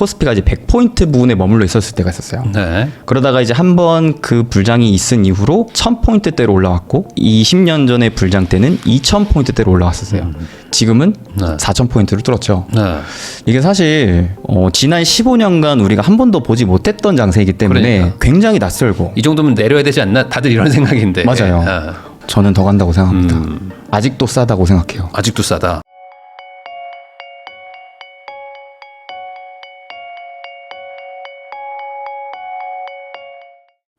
코스피가 이제 100포인트 부분에 머물러 있었을 때가 있었어요. 네. 그러다가 이제 한번 그 불장이 있은 이후로 1000포인트대로 올라왔고 20년 전에 불장 때는 2000포인트대로 올라왔었어요. 지금은 네. 4000포인트를 뚫었죠. 네. 이게 사실 지난 15년간 우리가 한 번도 보지 못했던 장세이기 때문에 그러니까. 굉장히 낯설고 이 정도면 내려야 되지 않나? 다들 이런 생각인데. 맞아요. 아, 저는 더 간다고 생각합니다. 아직도 싸다고 생각해요. 아직도 싸다.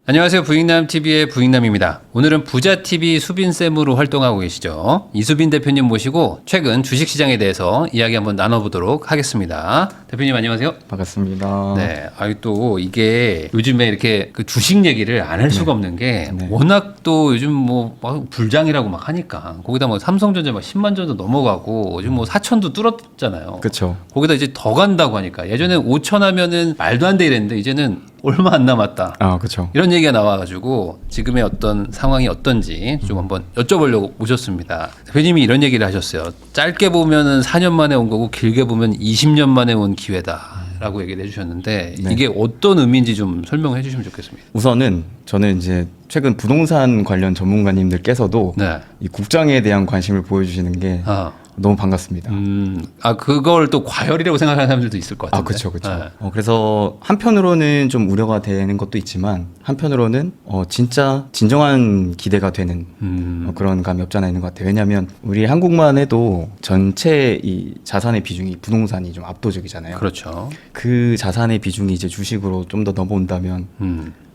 안녕하세요. 부익남TV의 부익남입니다. 오늘은 부자TV 수빈쌤으로 활동하고 계시죠. 이수빈 대표님 모시고 최근 주식시장에 대해서 이야기 한번 나눠보도록 하겠습니다. 대표님 안녕하세요. 반갑습니다. 네. 아유, 또 이게 요즘에 이렇게 그 주식 얘기를 안 할 수가 없는 게 워낙 또 요즘 뭐 막 불장이라고 막 하니까 거기다 뭐 삼성전자 막 10만 전도 넘어가고 요즘 뭐 4천도 뚫었잖아요. 그렇죠. 거기다 이제 더 간다고 하니까 예전에 5천 하면은 말도 안 돼 이랬는데 이제는 얼마 안 남았다. 아, 그렇죠. 이런 얘기가 나와가지고 지금의 어떤 상황이 어떤지 좀 한번 여쭤보려고 모셨습니다. 대표님이 이런 얘기를 하셨어요. 짧게 보면은 4년 만에 온 거고 길게 보면 20년 만에 온 기회다라고 얘기를 해주셨는데 이게 어떤 의미인지 좀 설명해 주시면 좋겠습니다. 우선은 저는 이제 최근 부동산 관련 전문가님들께서도 네. 이 국장에 대한 관심을 보여주시는 게 아, 너무 반갑습니다. 그걸 또 과열이라고 생각하는 사람들도 있을 것 같은데. 아, 그렇죠, 그렇죠. 네. 그래서 한편으로는 좀 우려가 되는 것도 있지만 한편으로는 진짜 진정한 기대가 되는 그런 감이 없지 않아 있는 것 같아요. 왜냐하면 우리 한국만 해도 전체 이 자산의 비중이 부동산이 좀 압도적이잖아요. 그렇죠. 그 자산의 비중이 이제 주식으로 좀 더 넘어온다면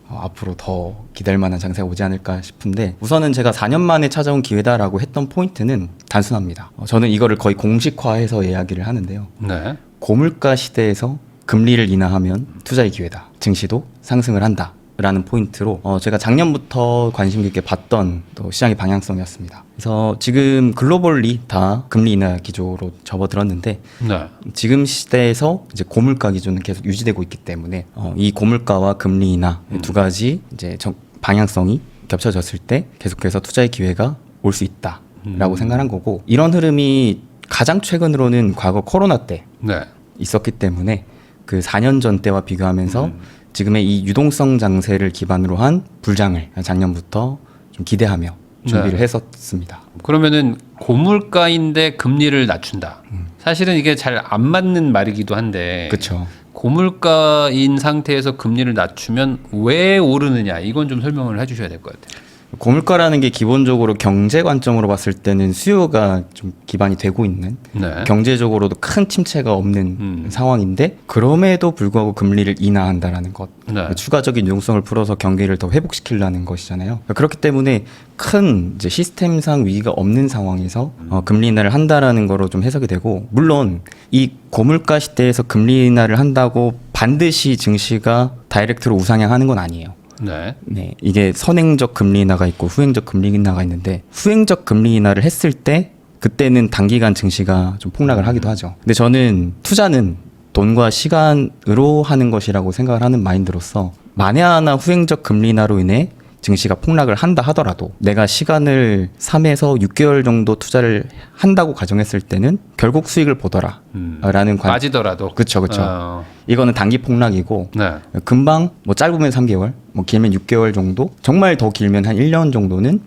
앞으로 더 기댈 만한 장세가 오지 않을까 싶은데 우선은 제가 4년 만에 찾아온 기회다라고 했던 포인트는 단순합니다. 저는 이거를 거의 공식화해서 이야기를 하는데요. 네. 고물가 시대에서 금리를 인하하면 투자의 기회다. 증시도 상승을 한다. 라는 포인트로 제가 작년부터 관심 깊게 봤던 또 시장의 방향성이었습니다. 그래서 지금 글로벌리 다 금리 인하 기조로 접어들었는데 네. 지금 시대에서 이제 고물가 기준은 계속 유지되고 있기 때문에 이 고물가와 금리 인하 두 가지 이제 방향성이 겹쳐졌을 때 계속해서 투자의 기회가 올 수 있다라고 생각한 거고 이런 흐름이 가장 최근으로는 과거 코로나 때 네. 있었기 때문에 그 4년 전 때와 비교하면서 지금의 이 유동성 장세를 기반으로 한 불장을 작년부터 좀 기대하며 준비를 했었습니다. 그러면은 고물가인데 금리를 낮춘다. 사실은 이게 잘 안 맞는 말이기도 한데. 그렇죠. 고물가인 상태에서 금리를 낮추면 왜 오르느냐 이건 좀 설명을 해주셔야 될 것 같아요. 고물가라는 게 기본적으로 경제 관점으로 봤을 때는 수요가 좀 기반이 되고 있는 네. 경제적으로도 큰 침체가 없는 상황인데 그럼에도 불구하고 금리를 인하한다라는 것 네. 추가적인 유동성을 풀어서 경기를 더 회복시키려는 것이잖아요. 그렇기 때문에 큰 이제 시스템상 위기가 없는 상황에서 금리 인하를 한다라는 거로 좀 해석이 되고 물론 이 고물가 시대에서 금리 인하를 한다고 반드시 증시가 다이렉트로 우상향하는 건 아니에요. 네. 이게 선행적 금리 인하가 있고 후행적 금리 인하가 있는데 후행적 금리 인하를 했을 때 그때는 단기간 증시가 좀 폭락을 하기도 하죠. 근데 저는 투자는 돈과 시간으로 하는 것이라고 생각을 하는 마인드로서 만에 하나 후행적 금리 인하로 인해 증시가 폭락을 한다 하더라도 내가 시간을 3에서 6개월 정도 투자를 한다고 가정했을 때는 결국 수익을 보더라 라는 빠지더라도 그렇죠. 이거는 단기 폭락이고 네. 금방 뭐 짧으면 3개월 뭐 길면 6개월 정도 정말 더 길면 한 1년 정도는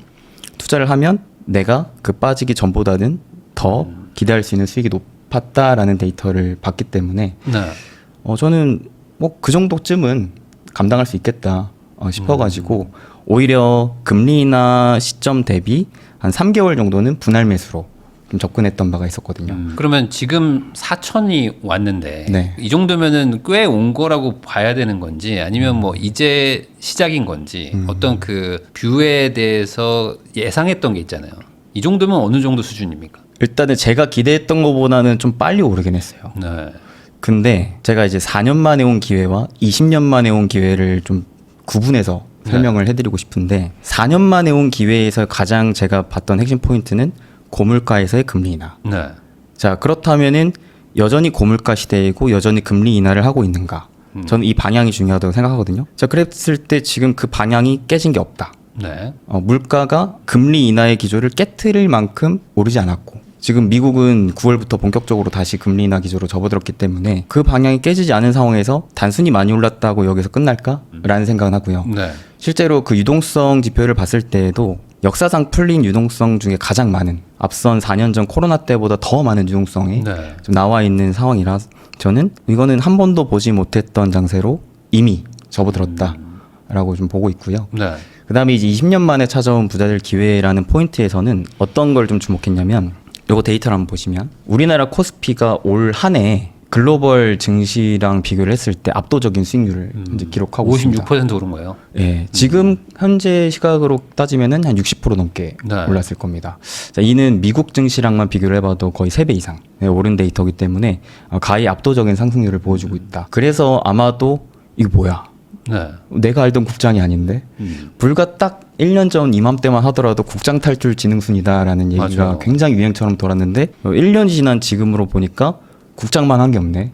투자를 하면 내가 그 빠지기 전보다는 더 기대할 수 있는 수익이 높았다라는 데이터를 봤기 때문에 네. 저는 뭐 그 정도쯤은 감당할 수 있겠다 싶어가지고 오히려 금리 인하 시점 대비 한 3개월 정도는 분할 매수로 좀 접근했던 바가 있었거든요. 그러면 지금 4천이 왔는데 네. 이 정도면은 꽤 온 거라고 봐야 되는 건지 아니면 뭐 이제 시작인 건지 어떤 그 뷰에 대해서 예상했던 게 있잖아요. 이 정도면 어느 정도 수준입니까? 일단은 제가 기대했던 것보다는 좀 빨리 오르긴 했어요. 네. 근데 제가 이제 4년 만에 온 기회와 20년 만에 온 기회를 좀 구분해서 설명을 해드리고 싶은데 4년 만에 온 기회에서 가장 제가 봤던 핵심 포인트는 고물가에서의 금리 인하. 네. 자, 그렇다면은 여전히 고물가 시대이고 여전히 금리 인하를 하고 있는가? 저는 이 방향이 중요하다고 생각하거든요. 자, 그랬을 때 지금 그 방향이 깨진 게 없다. 네. 물가가 금리 인하의 기조를 깨트릴 만큼 오르지 않았고 지금 미국은 9월부터 본격적으로 다시 금리 인하 기조로 접어들었기 때문에 그 방향이 깨지지 않은 상황에서 단순히 많이 올랐다고 여기서 끝날까라는 생각은 하고요. 네. 실제로 그 유동성 지표를 봤을 때에도 역사상 풀린 유동성 중에 가장 많은, 앞선 4년 전 코로나 때보다 더 많은 유동성이 네. 좀 나와 있는 상황이라 저는 이거는 한 번도 보지 못했던 장세로 이미 접어들었다라고 좀 보고 있고요. 네. 그다음에 이제 20년 만에 찾아온 부자들 기회라는 포인트에서는 어떤 걸 좀 주목했냐면, 요거 데이터를 한번 보시면 우리나라 코스피가 올 한 해 글로벌 증시랑 비교를 했을 때 압도적인 수익률을 이제 기록하고 있습니다. 56% 오른 거예요. 예, 지금 현재 시각으로 따지면은 한 60% 넘게 네. 올랐을 겁니다. 자, 이는 미국 증시랑만 비교를 해봐도 거의 3배 이상 오른 데이터이기 때문에 가히 압도적인 상승률을 보여주고 있다. 그래서 아마도 이거 뭐야? 네. 내가 알던 국장이 아닌데 불과 딱 1년 전 이맘때만 하더라도 국장 탈출 진흥순이다라는 얘기가 맞아요. 굉장히 유행처럼 돌았는데 1년이 지난 지금으로 보니까 국장만 한 게 없네.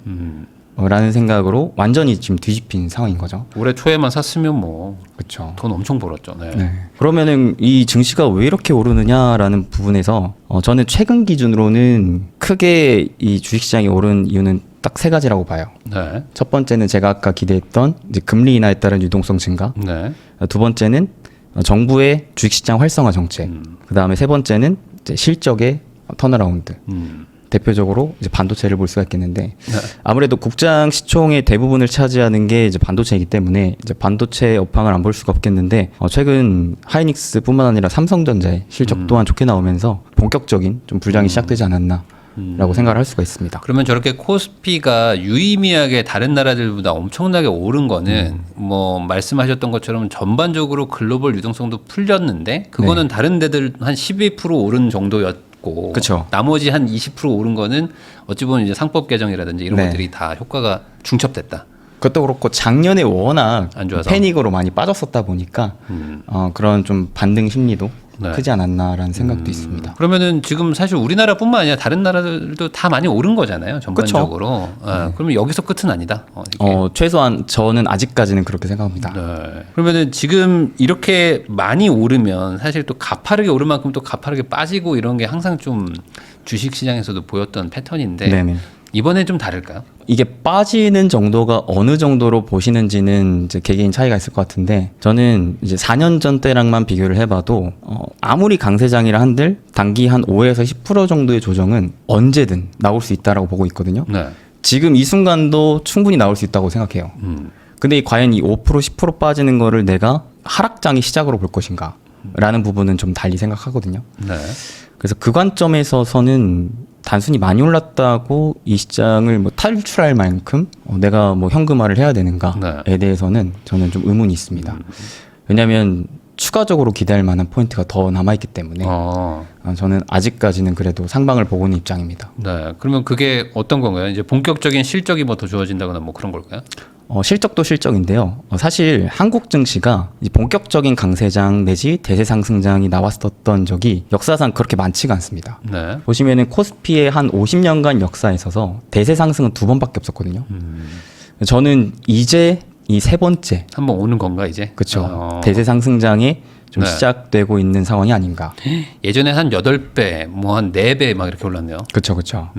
라는 생각으로 완전히 지금 뒤집힌 상황인 거죠. 올해 초에만 샀으면 뭐 돈 그렇죠. 엄청 벌었죠. 네. 네. 그러면은 이 증시가 왜 이렇게 오르느냐라는 부분에서 저는 최근 기준으로는 크게 이 주식시장이 오른 이유는 딱 세 가지라고 봐요. 네. 첫 번째는 제가 아까 기대했던 이제 금리 인하에 따른 유동성 증가. 네. 두 번째는 정부의 주식시장 활성화 정책. 그다음에 세 번째는 이제 실적의 턴어라운드. 대표적으로 이제 반도체를 볼 수가 있겠는데 아무래도 국장 시총의 대부분을 차지하는 게 이제 반도체이기 때문에 이제 반도체 업황을 안 볼 수가 없겠는데 최근 하이닉스뿐만 아니라 삼성전자의 실적 또한 좋게 나오면서 본격적인 좀 불장이 시작되지 않았나라고 생각을 할 수가 있습니다. 그러면 저렇게 코스피가 유의미하게 다른 나라들보다 엄청나게 오른 거는 뭐 말씀하셨던 것처럼 전반적으로 글로벌 유동성도 풀렸는데 그거는 다른 데들 한 12% 오른 정도였고 그쵸. 나머지 한 20% 오른 거는 어찌 보면 이제 상법 개정이라든지 이런 네. 것들이 다 효과가 중첩됐다. 그것도 그렇고 작년에 워낙 안 좋아서. 패닉으로 많이 빠졌었다 보니까 그런 좀 반등 심리도 네. 크지 않았나라는 생각도 있습니다. 그러면 지금 사실 우리나라뿐만 아니라 다른 나라들도 다 많이 오른 거잖아요. 전반적으로. 그러면 여기서 끝은 아니다. 이게. 최소한 저는 아직까지는 그렇게 생각합니다. 네. 그러면은 지금 이렇게 많이 오르면 사실 또 가파르게 오른 만큼 또 가파르게 빠지고 이런 게 항상 좀 주식 시장에서도 보였던 패턴인데 네네. 이번엔 좀 다를까요? 이게 빠지는 정도가 어느 정도로 보시는지는 이제 개개인 차이가 있을 것 같은데 저는 이제 4년 전 때랑만 비교를 해봐도 아무리 강세장이라 한들 단기 한 5에서 10% 정도의 조정은 언제든 나올 수 있다라고 보고 있거든요. 네. 지금 이 순간도 충분히 나올 수 있다고 생각해요. 근데 과연 이 5% 10% 빠지는 거를 내가 하락장의 시작으로 볼 것인가 라는 부분은 좀 달리 생각하거든요. 네. 그래서 그 관점에서는 단순히 많이 올랐다고 이 시장을 뭐 탈출할 만큼 내가 뭐 현금화를 해야 되는가에 대해서는 저는 좀 의문이 있습니다. 왜냐하면 추가적으로 기대할 만한 포인트가 더 남아있기 때문에 저는 아직까지는 그래도 상방을 보고 있는 입장입니다. 네. 그러면 그게 어떤 건가요? 이제 본격적인 실적이 뭐 더 좋아진다거나 뭐 그런 걸까요? 실적도 실적인데요. 사실 한국 증시가 이 본격적인 강세장 내지 대세 상승장이 나왔었던 적이 역사상 그렇게 많지가 않습니다. 네. 보시면은 코스피의 한 50년간 역사에 있어서 대세 상승은 2번밖에 없었거든요. 저는 이제 이 세 번째, 한번 오는 건가 이제? 그렇죠. 대세 상승장에 좀 네. 시작되고 있는 상황이 아닌가. 예전에 한 8배, 뭐 한 4배 막 이렇게 올랐네요. 그렇죠, 그렇죠.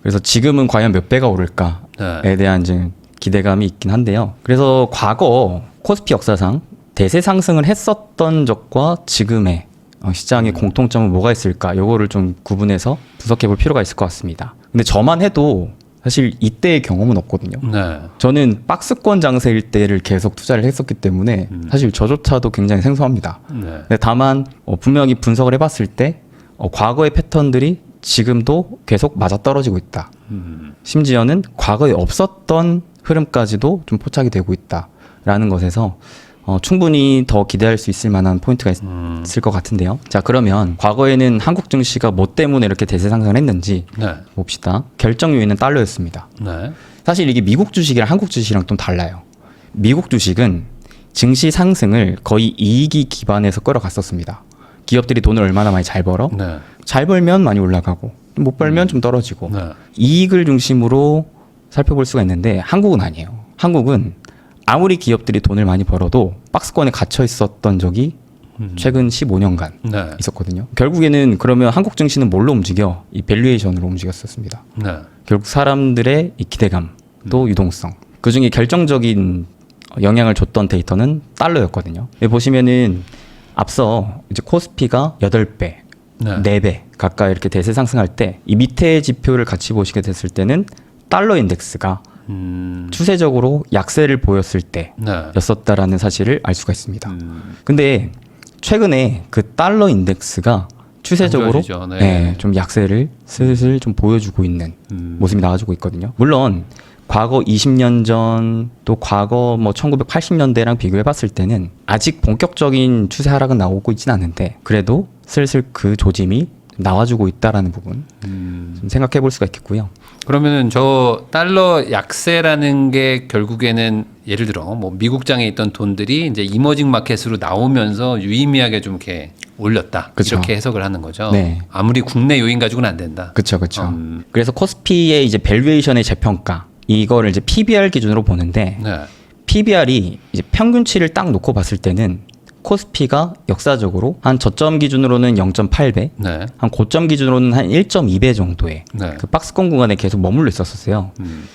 그래서 지금은 과연 몇 배가 오를까에 대한 이제 기대감이 있긴 한데요. 그래서 과거 코스피 역사상 대세 상승을 했었던 적과 지금의 시장의 공통점은 뭐가 있을까? 요거를 좀 구분해서 분석해 볼 필요가 있을 것 같습니다. 근데 저만 해도 사실 이때의 경험은 없거든요. 네. 저는 박스권 장세일 때를 계속 투자를 했었기 때문에 사실 저조차도 굉장히 생소합니다. 네. 근데 다만 분명히 분석을 해봤을 때 과거의 패턴들이 지금도 계속 맞아떨어지고 있다. 심지어는 과거에 없었던 흐름까지도 좀 포착이 되고 있다라는 것에서 충분히 더 기대할 수 있을 만한 포인트가 있을 것 같은데요. 자, 그러면 과거에는 한국 증시가 뭐 때문에 이렇게 대세 상승을 했는지 네. 봅시다. 결정 요인은 달러였습니다. 네. 사실 이게 미국 주식이랑 한국 주식이랑 좀 달라요. 미국 주식은 증시 상승을 거의 이익이 기반해서 끌어갔었습니다. 기업들이 돈을 얼마나 많이 잘 벌어? 네. 잘 벌면 많이 올라가고 못 벌면 좀 떨어지고 네. 이익을 중심으로 살펴볼 수가 있는데 한국은 아니에요. 한국은 아무리 기업들이 돈을 많이 벌어도 박스권에 갇혀 있었던 적이 최근 15년간 네. 있었거든요. 결국에는 그러면 한국 증시는 뭘로 움직여? 이 밸류에이션으로 움직였었습니다. 네. 결국 사람들의 이 기대감 또 유동성 그 중에 결정적인 영향을 줬던 데이터는 달러였거든요. 여기 보시면은 앞서 이제 코스피가 8배, 네. 4배 가까이 이렇게 대세 상승할 때 이 밑에 지표를 같이 보시게 됐을 때는 달러 인덱스가 추세적으로 약세를 보였을 네. 때였었다라는 사실을 알 수가 있습니다. 근데 최근에 그 달러 인덱스가 추세적으로 안 좋아지죠. 네. 네, 좀 약세를 슬슬 좀 보여주고 있는 모습이 나와주고 있거든요. 물론 과거 20년 전 또 과거 뭐 1980년대랑 비교해 봤을 때는 아직 본격적인 추세 하락은 나오고 있진 않은데 그래도 슬슬 그 조짐이 나와주고 있다라는 부분 좀 생각해 볼 수가 있겠고요. 그러면은 저 달러 약세라는 게 결국에는 예를 들어 뭐 미국장에 있던 돈들이 이제 이머징 마켓으로 나오면서 유의미하게 좀 이렇게 올렸다. 그쵸. 이렇게 해석을 하는 거죠. 네. 아무리 국내 요인 가지고는 안 된다. 그렇죠, 그렇죠. 그래서 코스피의 이제 밸류에이션의 재평가 이거를 이제 PBR 기준으로 보는데 네. PBR이 이제 평균치를 딱 놓고 봤을 때는 코스피가 역사적으로 한 저점 기준으로는 0.8배, 네. 한 고점 기준으로는 한 1.2배 정도의 네. 그 박스권 구간에 계속 머물러 있었어요.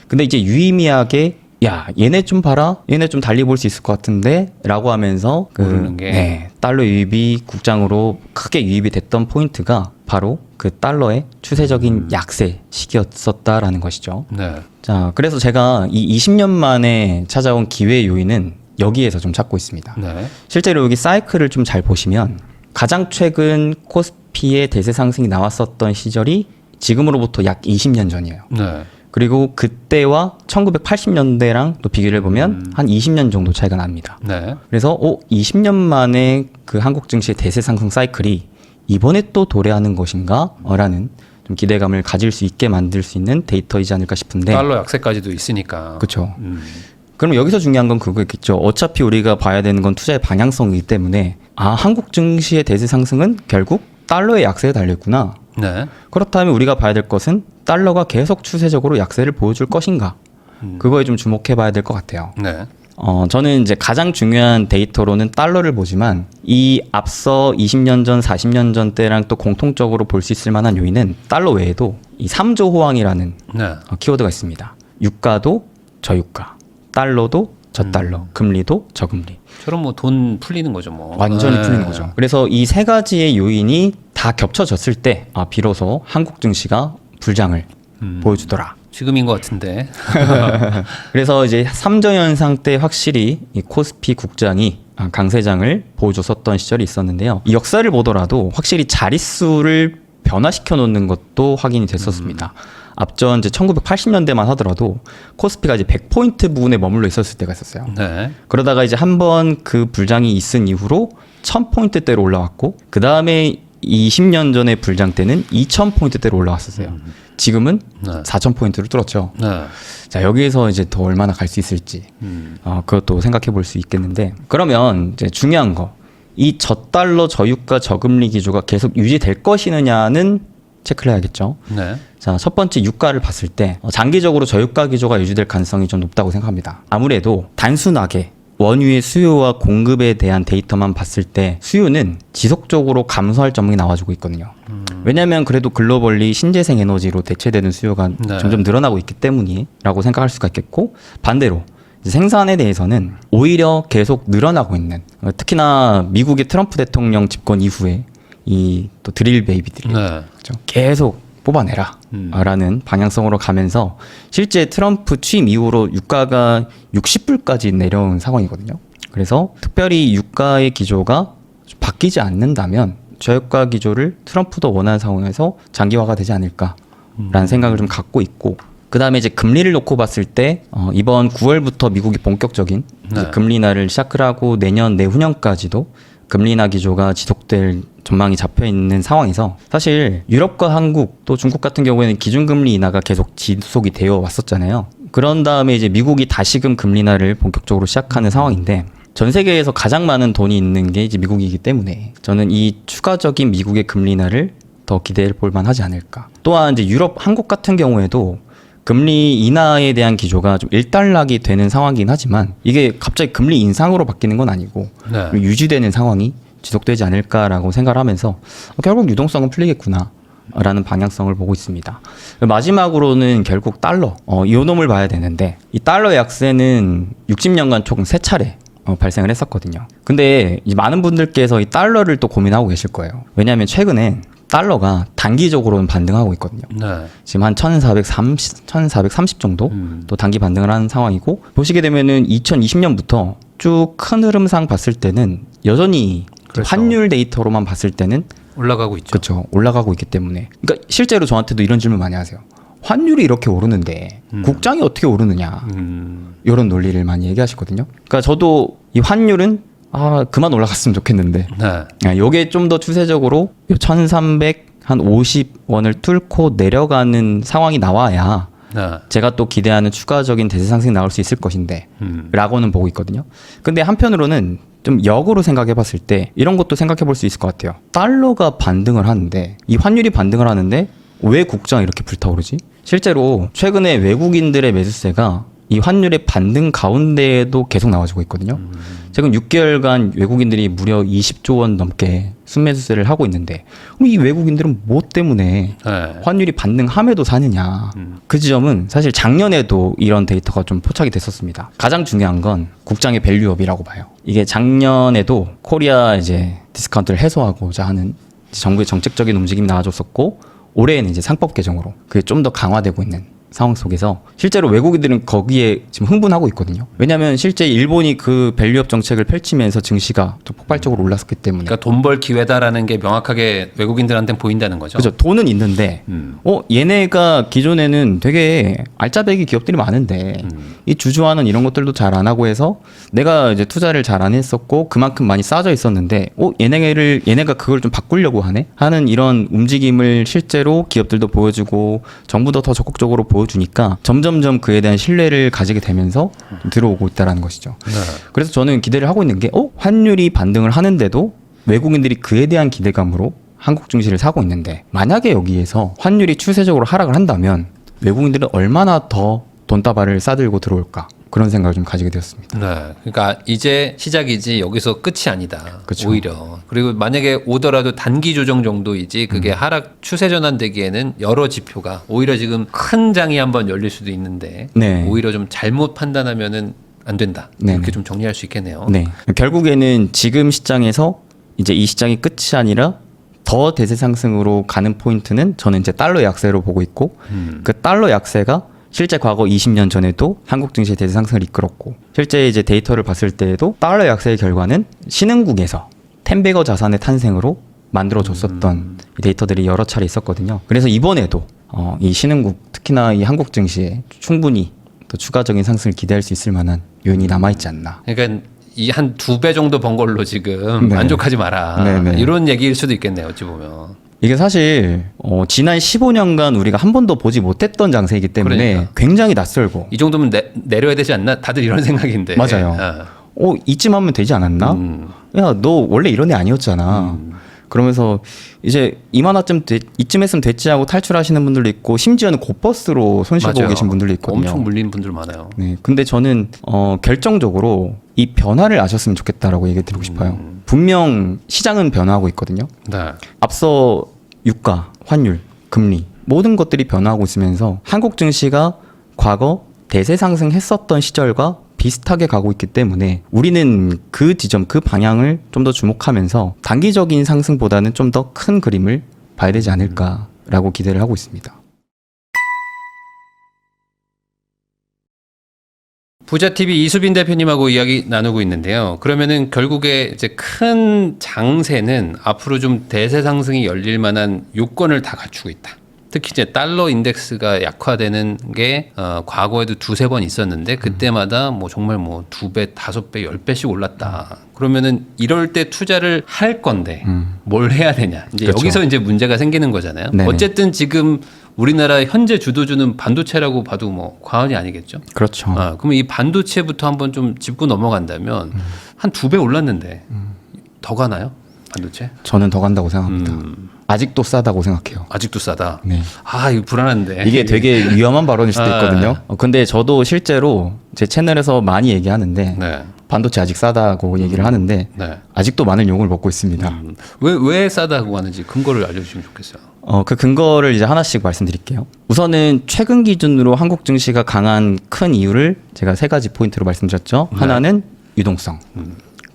근데 이제 유의미하게 야 얘네 좀 봐라, 얘네 좀 달리 볼 수 있을 것 같은데 라고 하면서 오르는 게. 네, 달러 유입이 국장으로 크게 유입이 됐던 포인트가 바로 그 달러의 추세적인 약세 시기였었다라는 것이죠. 네. 자, 그래서 제가 이 20년 만에 찾아온 기회 요인은 여기에서 좀 찾고 있습니다. 네. 실제로 여기 사이클을 좀 잘 보시면 가장 최근 코스피의 대세 상승이 나왔었던 시절이 지금으로부터 약 20년 전이에요. 네. 그리고 그때와 1980년대랑 또 비교를 해보면 한 20년 정도 차이가 납니다. 네. 그래서 20년 만에 그 한국 증시의 대세 상승 사이클이 이번에 또 도래하는 것인가? 라는 좀 기대감을 가질 수 있게 만들 수 있는 데이터이지 않을까 싶은데. 달러 약세까지도 있으니까. 그렇죠. 그럼 여기서 중요한 건 그거겠죠. 어차피 우리가 봐야 되는 건 투자의 방향성이기 때문에 한국 증시의 대세 상승은 결국 달러의 약세에 달려있구나. 네. 그렇다면 우리가 봐야 될 것은 달러가 계속 추세적으로 약세를 보여줄 것인가. 그거에 좀 주목해 봐야 될 것 같아요. 네. 저는 이제 가장 중요한 데이터로는 달러를 보지만 이 앞서 20년 전, 40년 전 때랑 또 공통적으로 볼 수 있을 만한 요인은 달러 외에도 이 3조 호황이라는 네. 키워드가 있습니다. 유가도 저유가, 달러도 저달러, 금리도 저금리. 저런 뭐 돈 풀리는 거죠, 뭐. 완전히 네. 풀리는 거죠. 그래서 이 세 가지의 요인이 다 겹쳐졌을 때 비로소 한국 증시가 불장을 보여주더라. 지금인 것 같은데. 그래서 이제 3조 현상 때 확실히 이 코스피 국장이 강세장을 보여줬었던 시절이 있었는데요. 이 역사를 보더라도 확실히 자릿수를 변화시켜 놓는 것도 확인이 됐었습니다. 앞전 이제 1980년대만 하더라도 코스피가 이제 100포인트 부분에 머물러 있었을 때가 있었어요. 네. 그러다가 이제 한번 그 불장이 있은 이후로 1000포인트대로 올라왔고 그 다음에 20년 전에 불장 때는 2000포인트대로 올라왔었어요. 지금은 네. 4000포인트를 뚫었죠. 네. 자, 여기에서 이제 더 얼마나 갈 수 있을지 그것도 생각해 볼 수 있겠는데 그러면 이제 중요한 거 이 저달러 저유가 저금리 기조가 계속 유지될 것이느냐는 체크를 해야겠죠. 네. 자, 첫 번째 유가를 봤을 때 장기적으로 저유가 기조가 유지될 가능성이 좀 높다고 생각합니다. 아무래도 단순하게 원유의 수요와 공급에 대한 데이터만 봤을 때 수요는 지속적으로 감소할 전망이 나와주고 있거든요. 왜냐하면 그래도 글로벌리 신재생 에너지로 대체되는 수요가 네. 점점 늘어나고 있기 때문이라고 생각할 수가 있겠고 반대로 이제 생산에 대해서는 오히려 계속 늘어나고 있는 특히나 미국의 트럼프 대통령 집권 이후에 이 또 드릴 베이비들이 네. 그렇죠? 계속 뽑아내라 라는 방향성으로 가면서 실제 트럼프 취임 이후로 유가가 60불까지 내려온 상황이거든요. 그래서 특별히 유가의 기조가 바뀌지 않는다면 저유가 기조를 트럼프도 원하는 상황에서 장기화가 되지 않을까라는 생각을 좀 갖고 있고 그 다음에 이제 금리를 놓고 봤을 때 이번 9월부터 미국이 본격적인 이제 네. 금리 인하를 시작을 하고 내년 내후년까지도 금리 인하 기조가 지속될 전망이 잡혀 있는 상황에서 사실 유럽과 한국 또 중국 같은 경우에는 기준금리 인하가 계속 지속이 되어 왔었잖아요. 그런 다음에 이제 미국이 다시금 금리 인하를 본격적으로 시작하는 상황인데 전 세계에서 가장 많은 돈이 있는 게 이제 미국이기 때문에 저는 이 추가적인 미국의 금리 인하를 더 기대해 볼 만하지 않을까. 또한 이제 유럽, 한국 같은 경우에도 금리 인하에 대한 기조가 좀 일단락이 되는 상황이긴 하지만 이게 갑자기 금리 인상으로 바뀌는 건 아니고 네. 유지되는 상황이 지속되지 않을까라고 생각을 하면서 결국 유동성은 풀리겠구나. 라는 방향성을 보고 있습니다. 마지막으로는 결국 달러, 이 놈을 봐야 되는데 이 달러 약세는 60년간 총 3차례 발생을 했었거든요. 근데 이제 많은 분들께서 이 달러를 또 고민하고 계실 거예요. 왜냐하면 최근에 달러가 단기적으로는 반등하고 있거든요. 네. 지금 한 1430 정도 또 단기 반등을 하는 상황이고 보시게 되면은 2020년부터 쭉 큰 흐름상 봤을 때는 여전히 그렇죠. 환율 데이터로만 봤을 때는 올라가고 있죠. 그렇죠. 올라가고 있기 때문에. 그러니까 실제로 저한테도 이런 질문 많이 하세요. 환율이 이렇게 오르는데 국장이 어떻게 오르느냐. 이런 논리를 많이 얘기하시거든요. 그러니까 저도 이 환율은 그만 올라갔으면 좋겠는데 네. 요게 좀 더 추세적으로 1350원을 뚫고 내려가는 상황이 나와야 네. 제가 또 기대하는 추가적인 대세 상승이 나올 수 있을 것인데 라고는 보고 있거든요. 근데 한편으로는 좀 역으로 생각해 봤을 때 이런 것도 생각해 볼 수 있을 것 같아요. 달러가 반등을 하는데 이 환율이 반등을 하는데 왜 국장이 이렇게 불타오르지? 실제로 최근에 외국인들의 매수세가 이 환율의 반등 가운데에도 계속 나와주고 있거든요. 최근 6개월간 외국인들이 무려 20조 원 넘게 순매수세를 하고 있는데 그럼 이 외국인들은 뭐 때문에 네. 환율이 반등함에도 사느냐. 그 지점은 사실 작년에도 이런 데이터가 좀 포착이 됐었습니다. 가장 중요한 건 국장의 밸류업이라고 봐요. 이게 작년에도 코리아 이제 디스카운트를 해소하고자 하는 정부의 정책적인 움직임이 나와줬었고 올해에는 이제 상법 개정으로 그게 좀 더 강화되고 있는 상황 속에서 실제로 외국인들은 거기에 지금 흥분하고 있거든요. 왜냐하면 실제 일본이 그 밸류업 정책을 펼치면서 증시가 또 폭발적으로 올랐기 때문에. 그러니까 돈 벌 기회다라는 게 명확하게 외국인들한테 보인다는 거죠. 그렇죠. 돈은 있는데 얘네가 기존에는 되게 알짜배기 기업들이 많은데 이 주주와는 이런 것들도 잘 안 하고 해서 내가 이제 투자를 잘 안 했었고 그만큼 많이 싸져 있었는데 얘네가 그걸 좀 바꾸려고 하는 이런 움직임을 실제로 기업들도 보여주고 정부도 더 적극적으로 보여주니까 점점점 그에 대한 신뢰를 가지게 되면서 들어오고 있다는 것이죠. 네. 그래서 저는 기대를 하고 있는 게 환율이 반등을 하는데도 외국인들이 그에 대한 기대감으로 한국 증시를 사고 있는데 만약에 여기에서 환율이 추세적으로 하락을 한다면 외국인들은 얼마나 더 돈다발을 싸들고 들어올까 그런 생각을 좀 가지게 되었습니다. 네, 그러니까 이제 시작이지 여기서 끝이 아니다. 그쵸. 오히려 그리고 만약에 오더라도 단기 조정 정도이지 그게 하락 추세 전환되기에는 여러 지표가 오히려 지금 큰 장이 한번 열릴 수도 있는데 네. 오히려 좀 잘못 판단하면은 안 된다. 네. 이렇게 좀 정리할 수 있겠네요. 네, 결국에는 지금 시장에서 이제 이 시장이 끝이 아니라 더 대세 상승으로 가는 포인트는 저는 이제 달러 약세로 보고 있고 그 달러 약세가 실제 과거 20년 전에도 한국 증시의 대세 상승을 이끌었고 실제 이제 데이터를 봤을 때에도 달러 약세의 결과는 신흥국에서 텐베거 자산의 탄생으로 만들어줬었던 이 데이터들이 여러 차례 있었거든요. 그래서 이번에도 이 신흥국 특히나 이 한국 증시에 충분히 또 추가적인 상승을 기대할 수 있을 만한 요인이 남아있지 않나. 그러니까 이 한 2배 정도 번 걸로 지금 네. 만족하지 마라. 네네. 이런 얘기일 수도 있겠네요. 어찌 보면. 이게 사실 지난 15년간 우리가 한 번도 보지 못했던 장세이기 때문에 그러니까. 굉장히 낯설고 이 정도면 내려야 되지 않나? 다들 이런 생각인데. 맞아요. 이쯤 하면 되지 않았나? 야, 너 원래 이런 애 아니었잖아. 그러면서 이제 이쯤 했으면 됐지 하고 탈출하시는 분들도 있고 심지어는 곧버스로 손실 보고 맞아요. 계신 분들도 있거든요. 엄청 물리는 분들 많아요. 네, 근데 저는 결정적으로 이 변화를 아셨으면 좋겠다라고 얘기 드리고 싶어요. 분명 시장은 변화하고 있거든요. 네. 앞서 유가, 환율, 금리 모든 것들이 변화하고 있으면서 한국 증시가 과거 대세 상승했었던 시절과 비슷하게 가고 있기 때문에 우리는 그 지점, 그 방향을 좀 더 주목하면서 단기적인 상승보다는 좀 더 큰 그림을 봐야 되지 않을까라고 기대를 하고 있습니다. 부자TV 이수빈 대표님하고 이야기 나누고 있는데요. 그러면은 결국에 이제 큰 장세는 앞으로 좀 대세 상승이 열릴 만한 요건을 다 갖추고 있다. 특히 이제 달러 인덱스가 약화되는 게 과거에도 2-3번 있었는데 그때마다 뭐 정말 뭐 2배, 5배, 10배씩 올랐다. 그러면은 이럴 때 투자를 할 건데 뭘 해야 되냐. 이제 그렇죠. 여기서 이제 문제가 생기는 거잖아요. 네네. 어쨌든 지금 우리나라 현재 주도주는 반도체라고 봐도 뭐 과언이 아니겠죠. 그렇죠. 그러면 이 반도체부터 한번 좀 짚고 넘어간다면 한 2배 올랐는데 더 가나요? 반도체? 저는 더 간다고 생각합니다. 아직도 싸다고 생각해요. 아직도 싸다. 네. 이거 불안한데. 이게 되게 위험한 발언일 수도 있거든요. 근데 저도 실제로 제 채널에서 많이 얘기하는데 네. 반도체 아직 싸다고 얘기를 하는데 네. 아직도 많은 욕을 먹고 있습니다. 왜 싸다고 하는지 근거를 알려주시면 좋겠어요. 그 근거를 이제 하나씩 말씀드릴게요. 우선은 최근 기준으로 한국 증시가 강한 큰 이유를 제가 3가지 포인트로 말씀드렸죠. 네. 하나는 유동성.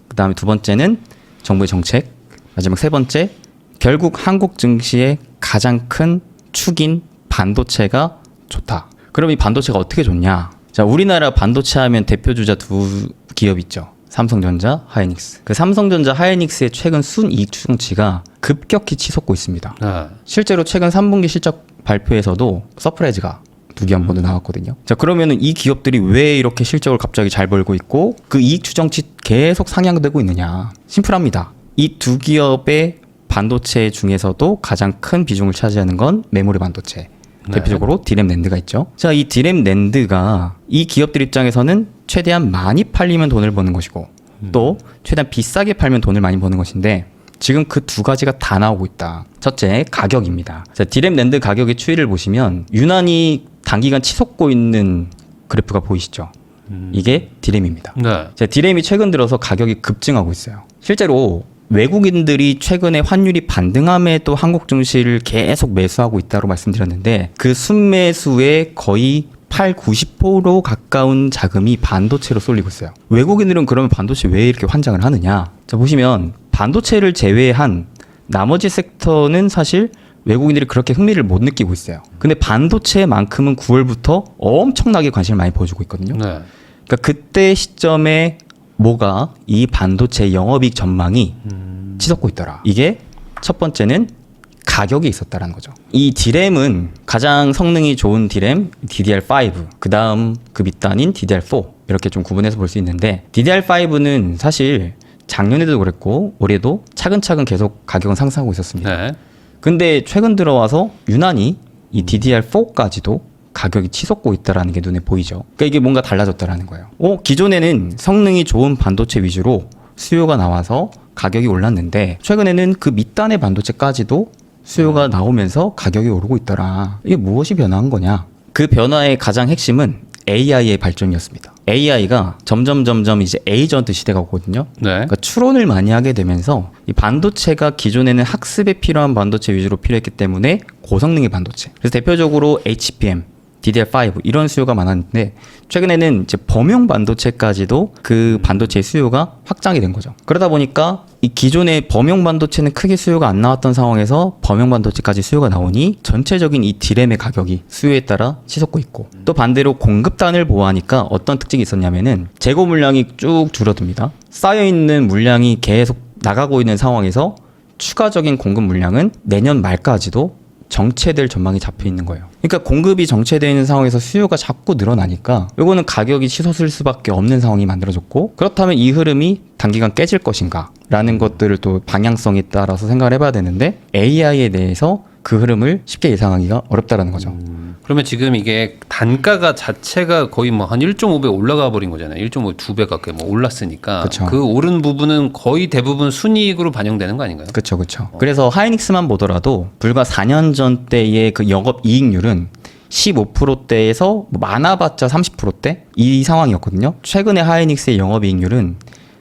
그다음에 2번째는 정부의 정책. 마지막 3번째, 결국 한국 증시의 가장 큰 축인 반도체가 좋다. 그럼 이 반도체가 어떻게 좋냐? 자, 우리나라 반도체 하면 대표 주자 2 기업 있죠. 삼성전자, 하이닉스. 그 삼성전자, 하이닉스의 최근 순이익 추정치가 급격히 치솟고 있습니다. 네. 실제로 최근 3분기 실적 발표에서도 서프라이즈가 2개 한 번도 나왔거든요. 자, 그러면은 이 기업들이 왜 이렇게 실적을 갑자기 잘 벌고 있고 그 이익 추정치 계속 상향되고 있느냐? 심플합니다. 이 2 기업의 반도체 중에서도 가장 큰 비중을 차지하는 건 메모리 반도체. 네. 대표적으로 디램 낸드가 있죠. 자, 이 디램 낸드가 이 기업들 입장에서는 최대한 많이 팔리면 돈을 버는 것이고 또 최대한 비싸게 팔면 돈을 많이 버는 것인데 지금 그 2가지가 다 나오고 있다. 첫째, 가격입니다. 자, 디램 낸드 가격의 추이를 보시면 유난히 단기간 치솟고 있는 그래프가 보이시죠? 이게 디램입니다. 네. 자, 디램이 최근 들어서 가격이 급증하고 있어요. 실제로 외국인들이 최근에 환율이 반등함에 또 한국 증시를 계속 매수하고 있다고 말씀드렸는데 그 순매수의 거의 80~90% 가까운 자금이 반도체로 쏠리고 있어요. 외국인들은 그러면 반도체 왜 이렇게 환장을 하느냐? 자, 보시면 반도체를 제외한 나머지 섹터는 사실 외국인들이 그렇게 흥미를 못 느끼고 있어요. 근데 반도체만큼은 9월부터 엄청나게 관심을 많이 보여주고 있거든요. 네. 그러니까 그때 시점에 뭐가 이 반도체 영업이익 전망이 치솟고 있더라. 이게 첫 번째는 가격이 있었다라는 거죠. 이 디램은 가장 성능이 좋은 디램 DDR5, 그 다음 그 밑단인 DDR4 이렇게 좀 구분해서 볼 수 있는데 DDR5는 사실 작년에도 그랬고 올해도 차근차근 계속 가격은 상승하고 있었습니다. 네. 근데 최근 들어와서 유난히 이 DDR4까지도 가격이 치솟고 있다라는 게 눈에 보이죠. 그러니까 이게 뭔가 달라졌다라는 거예요. 기존에는 성능이 좋은 반도체 위주로 수요가 나와서 가격이 올랐는데 최근에는 그 밑단의 반도체까지도 수요가 나오면서 가격이 오르고 있더라. 이게 무엇이 변화한 거냐? 그 변화의 가장 핵심은 AI의 발전이었습니다. AI가 점점 이제 에이전트 시대가 오거든요. 네. 그러니까 추론을 많이 하게 되면서 이 반도체가 기존에는 학습에 필요한 반도체 위주로 필요했기 때문에 고성능의 반도체. 그래서 대표적으로 HBM, DDR5 이런 수요가 많았는데 최근에는 이제 범용 반도체까지도 그 반도체의 수요가 확장이 된 거죠. 그러다 보니까 이 기존의 범용 반도체는 크게 수요가 안 나왔던 상황에서 범용 반도체까지 수요가 나오니 전체적인 이 디램의 가격이 수요에 따라 치솟고 있고 또 반대로 공급단을 보호하니까 어떤 특징이 있었냐면은 재고 물량이 쭉 줄어듭니다. 쌓여 있는 물량이 계속 나가고 있는 상황에서 추가적인 공급 물량은 내년 말까지도 정체될 전망이 잡혀 있는 거예요. 그러니까 공급이 정체되어 있는 상황에서 수요가 자꾸 늘어나니까 이거는 가격이 치솟을 수밖에 없는 상황이 만들어졌고 그렇다면 이 흐름이 단기간 깨질 것인가 라는 것들을 또 방향성에 따라서 생각을 해봐야 되는데 AI에 대해서 그 흐름을 쉽게 예상하기가 어렵다라는 거죠. 그러면 지금 이게 단가가 자체가 거의 뭐 한 1.5배 올라가 버린 거잖아요. 1.5, 2배 가까이 뭐 올랐으니까. 그쵸. 그 오른 부분은 거의 대부분 순이익으로 반영되는 거 아닌가요? 그렇죠. 그래서 하이닉스만 보더라도 불과 4년 전 때의 그 영업 이익률은 15%대에서 많아봤자 30%대 이 상황이었거든요. 최근에 하이닉스의 영업 이익률은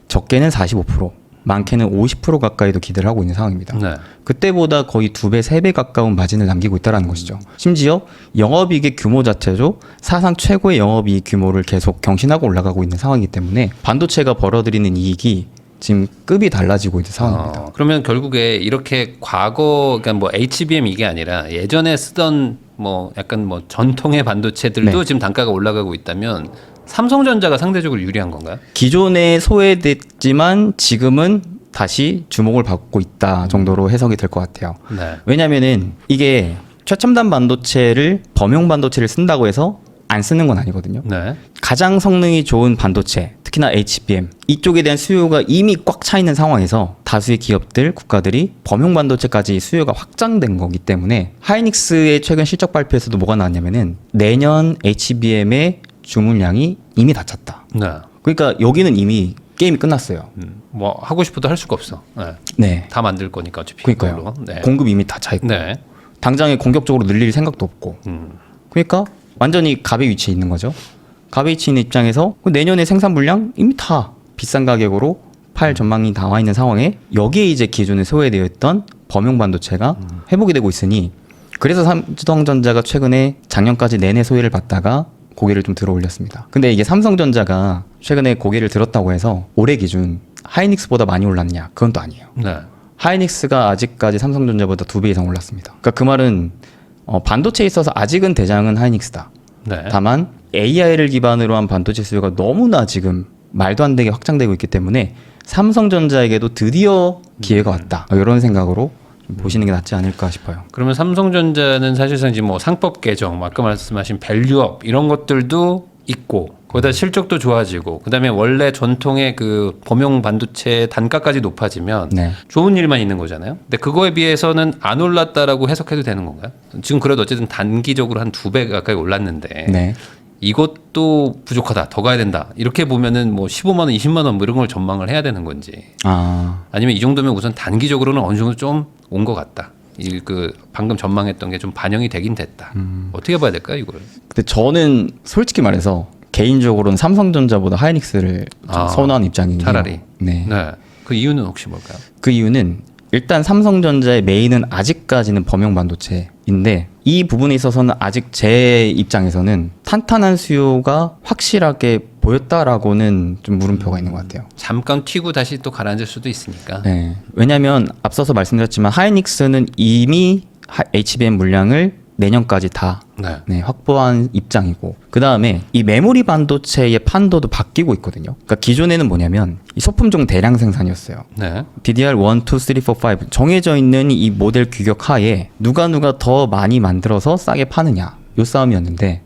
적게는 45%, 많게는 50% 가까이도 기대를 하고 있는 상황입니다. 네. 그때보다 거의 2배, 3배 가까운 마진을 남기고 있다는 것이죠. 심지어 영업이익의 규모 자체도 사상 최고의 영업이익 규모를 계속 경신하고 올라가고 있는 상황이기 때문에 반도체가 벌어들이는 이익이 지금 급이 달라지고 있는 상황입니다. 그러면 결국에 이렇게 과거 그러니까 뭐 HBM 이게 아니라 예전에 쓰던 뭐 약간 뭐 전통의 반도체들도 네. 지금 단가가 올라가고 있다면 삼성전자가 상대적으로 유리한 건가요? 기존에 소외됐지만 지금은 다시 주목을 받고 있다 정도로 해석이 될 것 같아요. 네. 왜냐면은 이게 최첨단 반도체를 범용 반도체를 쓴다고 해서 안 쓰는 건 아니거든요. 네. 가장 성능이 좋은 반도체, 특히나 HBM 이쪽에 대한 수요가 이미 꽉 차 있는 상황에서 다수의 기업들, 국가들이 범용 반도체까지 수요가 확장된 거기 때문에 하이닉스의 최근 실적 발표에서도 뭐가 나왔냐면은 내년 HBM의 주문량이 이미 다 찼다. 네. 그러니까 여기는 이미 게임이 끝났어요. 뭐 하고 싶어도 할 수가 없어. 네. 네. 다 만들 거니까 어차피 그러니까요. 그걸로. 네. 공급 이미 다 차 있고 네. 당장에 공격적으로 늘릴 생각도 없고 그러니까 완전히 갑의 위치에 있는 거죠. 갑의 위치에 있는 입장에서 내년에 생산 물량 이미 다 비싼 가격으로 팔 전망이 나와 있는 상황에 여기에 이제 기존에 소외되어 있던 범용 반도체가 회복이 되고 있으니 그래서 삼성전자가 최근에 작년까지 내내 소외를 받다가 고개를 좀 들어 올렸습니다. 근데 이게 삼성전자가 최근에 고개를 들었다고 해서 올해 기준 하이닉스보다 많이 올랐냐? 그건 또 아니에요. 네. 하이닉스가 아직까지 삼성전자보다 2배 이상 올랐습니다. 그러니까 그 말은 반도체에 있어서 아직은 대장은 하이닉스다. 네. 다만 AI를 기반으로 한 반도체 수요가 너무나 지금 말도 안 되게 확장되고 있기 때문에 삼성전자에게도 드디어 기회가 왔다. 이런 생각으로 좀 보시는 게 낫지 않을까 싶어요. 그러면 삼성전자는 사실상 지금 뭐 상법 개정, 아까 말씀하신 밸류업 이런 것들도 있고 거기다 실적도 좋아지고 그다음에 원래 전통의 그 범용 반도체 단가까지 높아지면 네. 좋은 일만 있는 거잖아요. 근데 그거에 비해서는 안 올랐다라고 해석해도 되는 건가요? 지금 그래도 어쨌든 단기적으로 한 2배 가까이 올랐는데 네. 이것도 부족하다, 더 가야 된다. 이렇게 보면은 뭐 15만 원, 20만 원 뭐 이런 걸 전망을 해야 되는 건지 아니면 이 정도면 우선 단기적으로는 어느 정도 좀 온 것 같다. 이 그 방금 전망했던 게 좀 반영이 되긴 됐다. 어떻게 봐야 될까요, 이걸? 근데 저는 솔직히 말해서 개인적으로는 삼성전자보다 하이닉스를 좀 선호하는 입장이에요. 차라리. 네. 네. 그 이유는 혹시 뭘까요? 그 이유는 일단 삼성전자의 메인은 아직까지는 범용 반도체인데 이 부분에 있어서는 아직 제 입장에서는 탄탄한 수요가 확실하게 보였다라고는 좀 물음표가 있는 것 같아요. 잠깐 튀고 다시 또 가라앉을 수도 있으니까. 네. 왜냐하면 앞서서 말씀드렸지만 하이닉스는 이미 HBM 물량을 내년까지 다 네. 네, 확보한 입장이고 그 다음에 이 메모리 반도체의 판도도 바뀌고 있거든요. 그러니까 기존에는 뭐냐면 이 소품종 대량 생산이었어요. 네. DDR1, 2, 3, 4, 5 정해져 있는 이 모델 규격 하에 누가 더 많이 만들어서 싸게 파느냐 요 싸움이었는데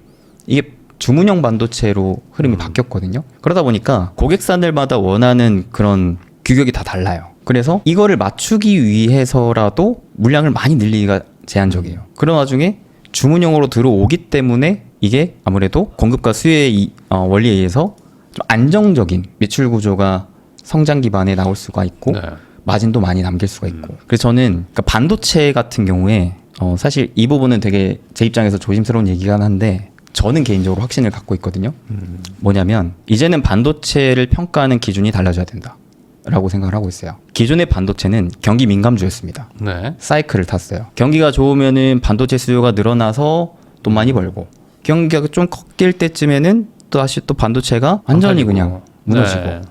이게 주문형 반도체로 흐름이 바뀌었거든요. 그러다 보니까 고객사들마다 원하는 그런 규격이 다 달라요. 그래서 이거를 맞추기 위해서라도 물량을 많이 늘리기가 제한적이에요. 그런 와중에 주문형으로 들어오기 때문에 이게 아무래도 공급과 수요의 원리에 의해서 좀 안정적인 매출 구조가 성장 기반에 나올 수가 있고 네. 마진도 많이 남길 수가 있고 그래서 저는 그러니까 반도체 같은 경우에 사실 이 부분은 되게 제 입장에서 조심스러운 얘기긴 한데 저는 개인적으로 확신을 갖고 있거든요. 뭐냐면 이제는 반도체를 평가하는 기준이 달라져야 된다. 라고 생각을 하고 있어요. 기존의 반도체는 경기 민감주였습니다. 네. 사이클을 탔어요. 경기가 좋으면은 반도체 수요가 늘어나서 돈 많이 벌고 경기가 좀 꺾일 때쯤에는 또 다시 또 반도체가 완전히 팔리고. 그냥 무너지고 네.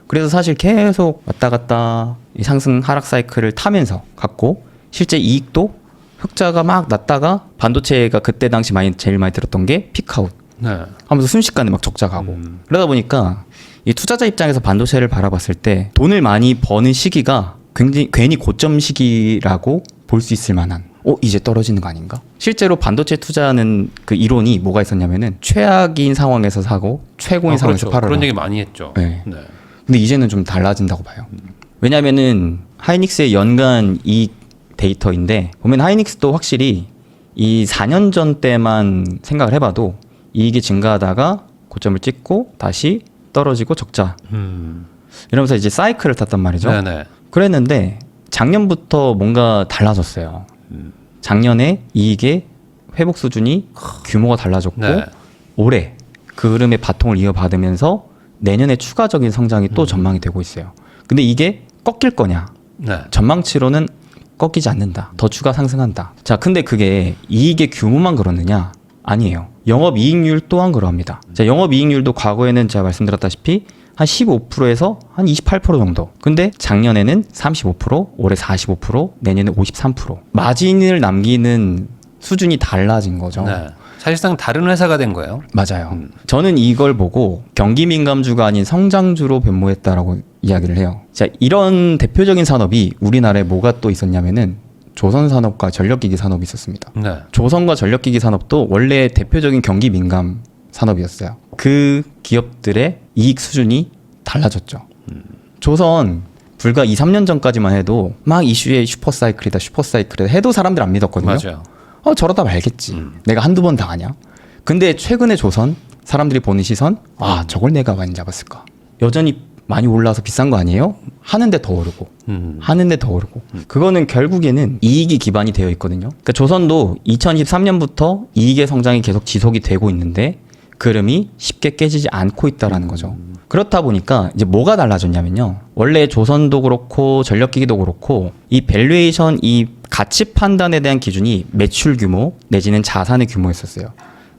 그래서 사실 계속 왔다 갔다 이 상승 하락 사이클을 타면서 갔고 실제 이익도 흑자가 막 났다가 반도체가 그때 당시 제일 많이 들었던 게 피크아웃 네. 하면서 순식간에 막 적자 가고 그러다 보니까 이 투자자 입장에서 반도체를 바라봤을 때 돈을 많이 버는 시기가 굉장히 괜히 고점 시기라고 볼 수 있을 만한 이제 떨어지는 거 아닌가? 실제로 반도체 투자하는 그 이론이 뭐가 있었냐면은 최악인 상황에서 사고 최고인 상황에서 그렇죠. 팔아라. 그런 얘기 많이 했죠. 네. 네. 근데 이제는 좀 달라진다고 봐요. 왜냐면은 하이닉스의 연간 이익 데이터인데 보면 하이닉스도 확실히 이 4년 전 때만 생각을 해봐도 이익이 증가하다가 고점을 찍고 다시 떨어지고 적자 이러면서 이제 사이클을 탔단 말이죠. 네네. 그랬는데 작년부터 뭔가 달라졌어요. 작년에 이익의 회복 수준이 규모가 달라졌고 네. 올해 그 흐름의 바통을 이어받으면서 내년에 추가적인 성장이 또 전망이 되고 있어요. 근데 이게 꺾일 거냐? 네. 전망치로는 꺾이지 않는다. 더 추가 상승한다. 자, 근데 그게 이익의 규모만 그렇느냐? 아니에요. 영업이익률 또한 그러합니다. 자, 영업이익률도 과거에는 제가 말씀드렸다시피 한 15%에서 한 28% 정도. 근데 작년에는 35%, 올해 45%, 내년에 53%. 마진을 남기는 수준이 달라진 거죠. 네. 사실상 다른 회사가 된 거예요. 맞아요. 저는 이걸 보고 경기 민감주가 아닌 성장주로 변모했다라고 이야기를 해요. 자, 이런 대표적인 산업이 우리나라에 뭐가 또 있었냐면은 조선산업과 전력기기 산업이 있었습니다. 네. 조선과 전력기기 산업도 원래 대표적인 경기 민감 산업이었어요. 그 기업들의 이익 수준이 달라졌죠. 조선 불과 2, 3년 전까지만 해도 막 이슈에 슈퍼사이클이다 슈퍼사이클이다 해도 사람들 안 믿었거든요. 맞아요. 저러다 말겠지. 내가 한두 번 당하냐. 근데 최근에 조선 사람들이 보는 시선 저걸 내가 많이 잡았을까. 여전히 많이 올라서 비싼 거 아니에요? 하는데 더 오르고 하는데 더 오르고 그거는 결국에는 이익이 기반이 되어 있거든요. 그러니까 조선도 2023년부터 이익의 성장이 계속 지속이 되고 있는데 그 흐름이 쉽게 깨지지 않고 있다라는 거죠. 그렇다 보니까 이제 뭐가 달라졌냐면요. 원래 조선도 그렇고 전력기기도 그렇고 이 밸류에이션 이 가치 판단에 대한 기준이 매출 규모 내지는 자산의 규모였었어요.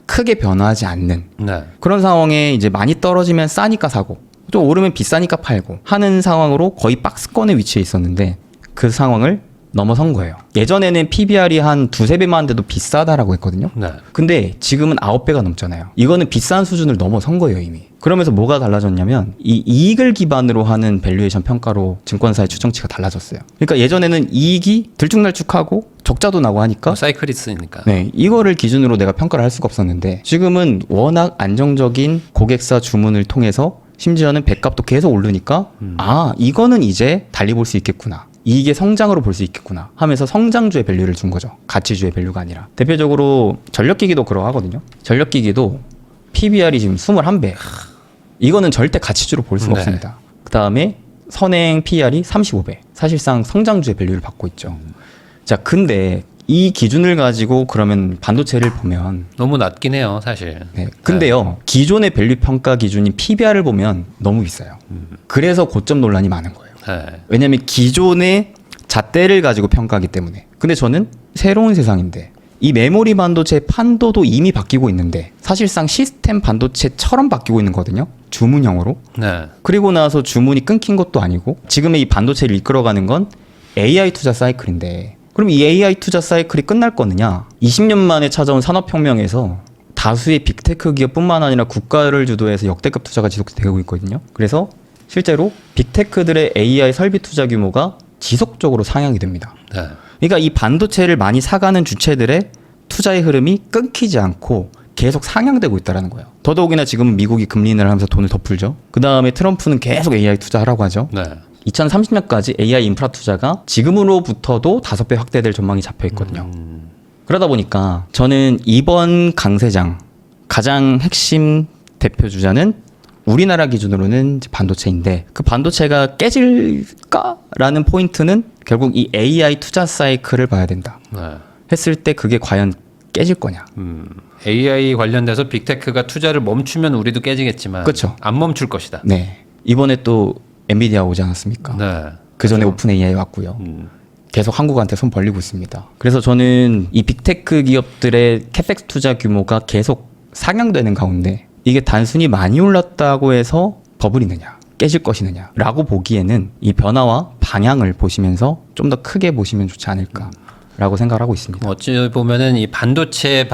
크게 변화하지 않는 네. 그런 상황에 이제 많이 떨어지면 싸니까 사고 좀 오르면 비싸니까 팔고 하는 상황으로 거의 박스권에 위치해 있었는데 그 상황을 넘어선 거예요. 예전에는 PBR이 한 2-3배만 돼도 비싸다라고 했거든요. 네. 근데 지금은 9배가 넘잖아요. 이거는 비싼 수준을 넘어선 거예요, 이미. 그러면서 뭐가 달라졌냐면 이 이익을 기반으로 하는 밸류에이션 평가로 증권사의 추정치가 달라졌어요. 그러니까 예전에는 이익이 들쭉날쭉하고 적자도 나고 하니까 사이클이 있으니까. 네, 이거를 기준으로 내가 평가를 할 수가 없었는데 지금은 워낙 안정적인 고객사 주문을 통해서 심지어는 배값도 계속 오르니까 아, 이거는 이제 달리 볼 수 있겠구나. 이게 성장으로 볼 수 있겠구나 하면서 성장주의 밸류를 준 거죠. 가치주의 밸류가 아니라. 대표적으로 전력기기도 그러하거든요. 전력기기도 PBR이 지금 21배. 이거는 절대 가치주로 볼 수가 네. 없습니다. 그 다음에 선행 PR이 35배. 사실상 성장주의 밸류를 받고 있죠. 자, 근데 이 기준을 가지고 그러면 반도체를 보면 너무 낮긴 해요, 사실. 네. 근데요, 기존의 밸류 평가 기준인 PBR을 보면 너무 비싸요. 그래서 고점 논란이 많은 거예요. 네. 왜냐하면 기존의 잣대를 가지고 평가하기 때문에. 근데 저는 새로운 세상인데 이 메모리 반도체 판도도 이미 바뀌고 있는데 사실상 시스템 반도체처럼 바뀌고 있는 거거든요. 주문형으로. 네. 그리고 나서 주문이 끊긴 것도 아니고 지금의 이 반도체를 이끌어가는 건 AI 투자 사이클인데 그럼 이 AI 투자 사이클이 끝날 거느냐? 20년 만에 찾아온 산업혁명에서 다수의 빅테크 기업뿐만 아니라 국가를 주도해서 역대급 투자가 지속되고 있거든요. 그래서 실제로 빅테크들의 AI 설비 투자 규모가 지속적으로 상향이 됩니다. 네. 그러니까 이 반도체를 많이 사가는 주체들의 투자의 흐름이 끊기지 않고 계속 상향되고 있다는 거예요. 더더욱이나 지금 미국이 금리 인하를 하면서 돈을 더 풀죠. 그 다음에 트럼프는 계속 AI 투자하라고 하죠. 네. 2030년까지 AI 인프라 투자가 지금으로부터도 5배 확대될 전망이 잡혀 있거든요. 그러다 보니까 저는 이번 강세장 가장 핵심 대표 주자는 우리나라 기준으로는 이제 반도체인데 그 반도체가 깨질까라는 포인트는 결국 이 AI 투자 사이클을 봐야 된다. 네. 했을 때 그게 과연 깨질 거냐. AI 관련돼서 빅테크가 투자를 멈추면 우리도 깨지겠지만 그쵸. 안 멈출 것이다. 네. 이번에 또 엔비디아 오지 않았습니까? 네. 그 전에 오픈 AI 왔고요. 계속 한국한테 손 벌리고 있습니다. 그래서 저는 이 빅테크 기업들의 캐펙스 투자 규모가 계속 상향되는 가운데 이게 단순히 많이 올랐다고 해서 버블이느냐 깨질 것이느냐 라고 보기에는 이 변화와 방향을 보시면서 좀 더 크게 보시면 좋지 않을까라고 생각을 하고 있습니다. 어찌 보면은 이 반도체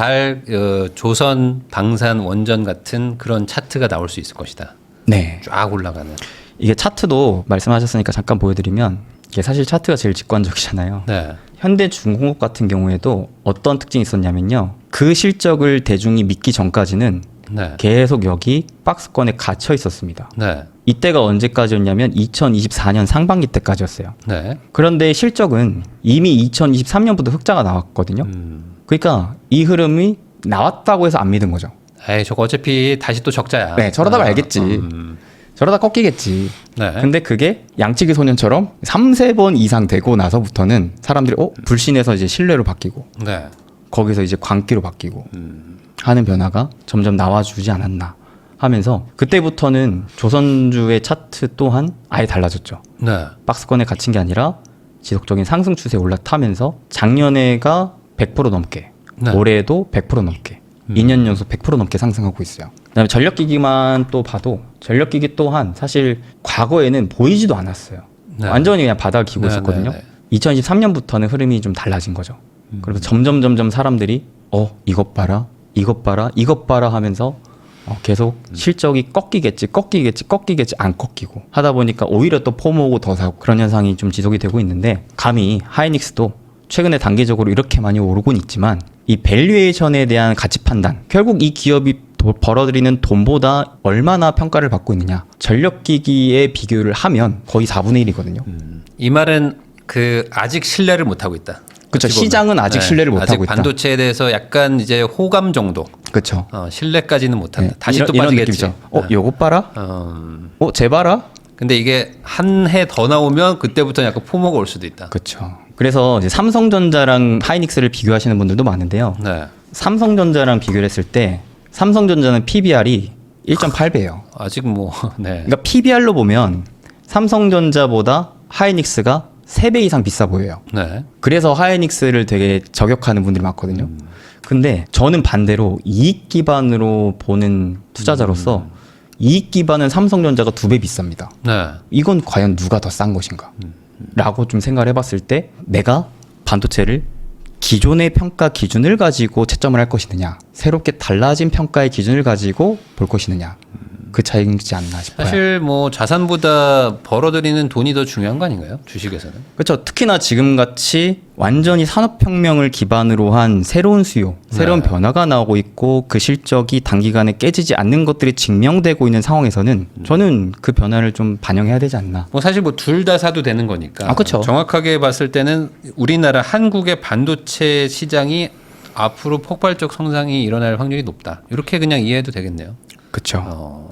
조선, 방산, 원전 같은 그런 차트가 나올 수 있을 것이다. 네. 쫙 올라가는. 이게 차트도 말씀하셨으니까 잠깐 보여드리면 이게 사실 차트가 제일 직관적이잖아요. 네. 현대중공업 같은 경우에도 어떤 특징이 있었냐면요. 그 실적을 대중이 믿기 전까지는 네. 계속 여기 박스권에 갇혀 있었습니다. 네. 이때가 언제까지였냐면 2024년 상반기 때까지였어요. 네. 그런데 실적은 이미 2023년부터 흑자가 나왔거든요. 그러니까 이 흐름이 나왔다고 해서 안 믿은 거죠. 에이, 저거 어차피 다시 또 적자야. 네, 저러다 말겠지. 저러다 꺾이겠지. 네. 근데 그게 양치기 소년처럼 3-4번 이상 되고 나서부터는 사람들이 불신해서 이제 신뢰로 바뀌고 네. 거기서 이제 광기로 바뀌고 하는 변화가 점점 나와주지 않았나 하면서 그때부터는 조선주의 차트 또한 아예 달라졌죠. 네. 박스권에 갇힌 게 아니라 지속적인 상승 추세에 올라타면서 작년에가 100% 넘게 네. 올해에도 100% 넘게 2년 연속 100% 넘게 상승하고 있어요. 그다음에 전력기기만 또 봐도 전력기기 또한 사실 과거에는 보이지도 않았어요. 네. 완전히 그냥 바닥을 기고 네, 있었거든요. 네, 네. 2023년부터는 흐름이 좀 달라진 거죠. 그래서 점점 사람들이 이것 봐라 하면서 계속 실적이 꺾이겠지 안 꺾이고 하다 보니까 오히려 또 포모고 더 사고 그런 현상이 좀 지속이 되고 있는데 감히 하이닉스도 최근에 단기적으로 이렇게 많이 오르곤 있지만 이 밸류에이션에 대한 가치 판단 결국 이 기업이 벌어들이는 돈보다 얼마나 평가를 받고 있느냐 전력기기에 비교를 하면 거의 4분의 1이거든요. 이 말은 아직 신뢰를 못 하고 있다. 그렇죠. 어찌 보면. 시장은 아직 신뢰를 못 아직 하고 있다. 반도체에 대해서 약간 이제 호감 정도. 그렇죠. 신뢰까지는 못 한다. 네, 다시 이런, 또 이런 빠지겠지. 느낌이죠. 요것 봐라. 쟤 봐라. 근데 이게 한 해 더 나오면 그때부터 약간 포모가 올 수도 있다. 그렇죠. 그래서 이제 삼성전자랑 하이닉스를 비교하시는 분들도 많은데요. 네. 삼성전자랑 비교를 했을 때 삼성전자는 PBR이 1.8배예요. 아직 뭐 네. 그러니까 PBR로 보면 삼성전자보다 하이닉스가 3배 이상 비싸 보여요. 네. 그래서 하이닉스를 되게 저격하는 분들이 많거든요. 근데 저는 반대로 이익 기반으로 보는 투자자로서 이익 기반은 삼성전자가 2배 비쌉니다. 네. 이건 과연 누가 더 싼 것인가? 라고 좀 생각을 해봤을 때 내가 반도체를 기존의 평가 기준을 가지고 채점을 할 것이느냐, 새롭게 달라진 평가의 기준을 가지고 볼 것이느냐, 그 차이이지 않나 싶어요. 사실 뭐 자산보다 벌어들이는 돈이 더 중요한 거 아닌가요? 주식에서는. 그렇죠. 특히나 지금 같이 완전히 산업혁명을 기반으로 한 새로운 수요, 새로운 네. 변화가 나오고 있고 그 실적이 단기간에 깨지지 않는 것들이 증명되고 있는 상황에서는 저는 그 변화를 좀 반영해야 되지 않나. 뭐 사실 뭐 둘 다 사도 되는 거니까. 아, 그쵸. 정확하게 봤을 때는 우리나라 한국의 반도체 시장이 앞으로 폭발적 성장이 일어날 확률이 높다. 이렇게 그냥 이해해도 되겠네요. 그렇죠.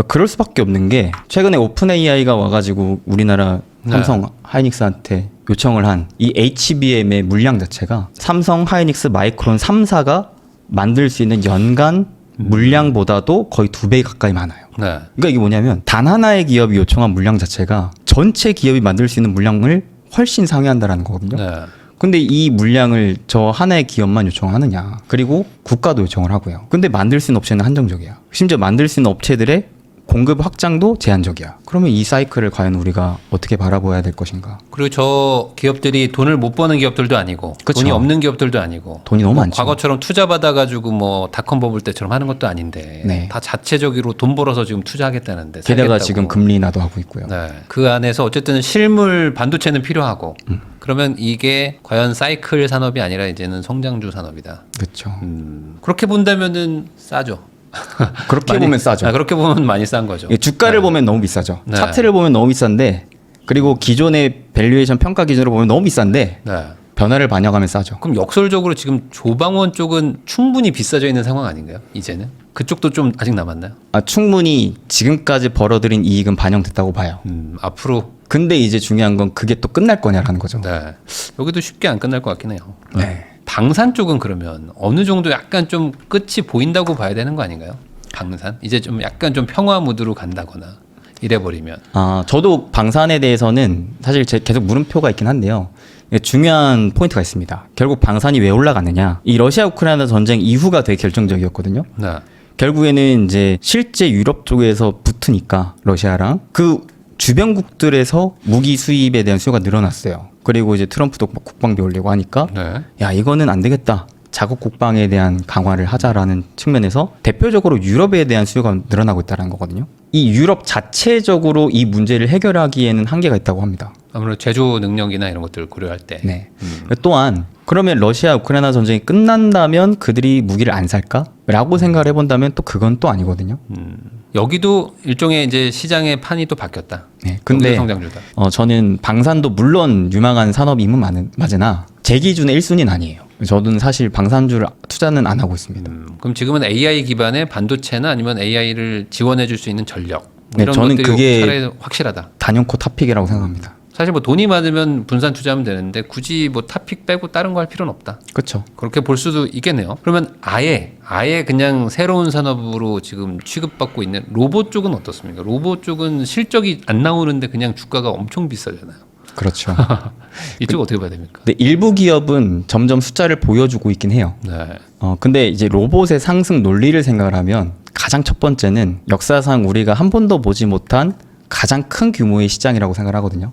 그럴 수밖에 없는 게 최근에 오픈 AI가 와가지고 우리나라 삼성 하이닉스한테 요청을 한 이 HBM의 물량 자체가 삼성 하이닉스 마이크론 3사가 만들 수 있는 연간 물량보다도 거의 2배 가까이 많아요. 네. 그러니까 이게 뭐냐면 단 하나의 기업이 요청한 물량 자체가 전체 기업이 만들 수 있는 물량을 훨씬 상회한다라는 거거든요. 네. 근데 이 물량을 저 하나의 기업만 요청하느냐. 그리고 국가도 요청을 하고요. 근데 만들 수 있는 업체는 한정적이야. 심지어 만들 수 있는 업체들의 공급 확장도 제한적이야. 그러면 이 사이클을 과연 우리가 어떻게 바라봐야 될 것인가? 그리고 저 기업들이 돈을 못 버는 기업들도 아니고 그쵸. 돈이 없는 기업들도 아니고 돈이 너무 뭐 많죠. 과거처럼 투자 받아가지고 뭐 닷컴 버블 때처럼 하는 것도 아닌데 네. 다 자체적으로 돈 벌어서 지금 투자하겠다는데 게다가 살겠다고. 지금 금리 인하도 하고 있고요. 네. 그 안에서 어쨌든 실물 반도체는 필요하고 그러면 이게 과연 사이클 산업이 아니라 이제는 성장주 산업이다. 그렇죠. 그렇게 본다면은 싸죠. 그렇게 많이- 보면 싸죠. 아, 그렇게 보면 많이 싼 거죠. 예, 주가를 보면 너무 비싸죠. 네. 차트를 보면 너무 비싼데 그리고 기존의 밸류에이션 평가 기준으로 보면 너무 비싼데 네. 변화를 반영하면 싸죠. 그럼 역설적으로 지금 조방원 쪽은 충분히 비싸져 있는 상황 아닌가요? 이제는 그쪽도 좀 아직 남았나요? 충분히 지금까지 벌어들인 이익은 반영됐다고 봐요. 앞으로 근데 이제 중요한 건 그게 또 끝날 거냐라는 거죠. 네. 여기도 쉽게 안 끝날 것 같긴 해요. 네. 방산 쪽은 그러면 어느 정도 약간 좀 끝이 보인다고 봐야 되는 거 아닌가요? 방산 이제 좀 약간 좀 평화 무드로 간다거나 이래버리면 저도 방산에 대해서는 사실 계속 물음표가 있긴 한데요. 중요한 포인트가 있습니다. 결국 방산이 왜 올라가느냐? 이 러시아 우크라이나 전쟁 이후가 되게 결정적이었거든요. 네. 결국에는 이제 실제 유럽 쪽에서 붙으니까 러시아랑 그 주변국들에서 무기 수입에 대한 수요가 늘어났어요. 그리고 이제 트럼프도 막 국방비 올리고 하니까 네. 야 이거는 안 되겠다. 자국 국방에 대한 강화를 하자라는 측면에서 대표적으로 유럽에 대한 수요가 늘어나고 있다는 거거든요. 이 유럽 자체적으로 이 문제를 해결하기에는 한계가 있다고 합니다. 아무래도 제조 능력이나 이런 것들을 고려할 때 네. 또한 그러면 러시아 우크라이나 전쟁이 끝난다면 그들이 무기를 안 살까? 라고 생각을 해본다면 또 그건 또 아니거든요. 여기도 일종의 이제 시장의 판이 또 바뀌었다. 네. 근데 여기도 성장주다. 저는 방산도 물론 유망한 산업임은 맞으나 제 기준에 1순위는 아니에요. 저는 사실 방산주를 투자는 안 하고 있습니다. 그럼 지금은 AI 기반의 반도체나 아니면 AI를 지원해 줄 수 있는 전력 네, 이런 저는 것들이 그게 차라리 확실하다. 단연코 탑픽이라고 생각합니다. 사실 뭐 돈이 많으면 분산 투자하면 되는데 굳이 뭐 탑픽 빼고 다른 거 할 필요는 없다. 그렇죠. 그렇게 볼 수도 있겠네요. 그러면 아예 그냥 새로운 산업으로 지금 취급받고 있는 로봇 쪽은 어떻습니까? 로봇 쪽은 실적이 안 나오는데 그냥 주가가 엄청 비싸잖아요. 그렇죠. 이쪽 어떻게 봐야 됩니까? 근데 일부 기업은 점점 숫자를 보여주고 있긴 해요. 네. 근데 이제 로봇의 상승 논리를 생각을 하면 가장 첫 번째는 역사상 우리가 한 번도 보지 못한 가장 큰 규모의 시장이라고 생각을 하거든요.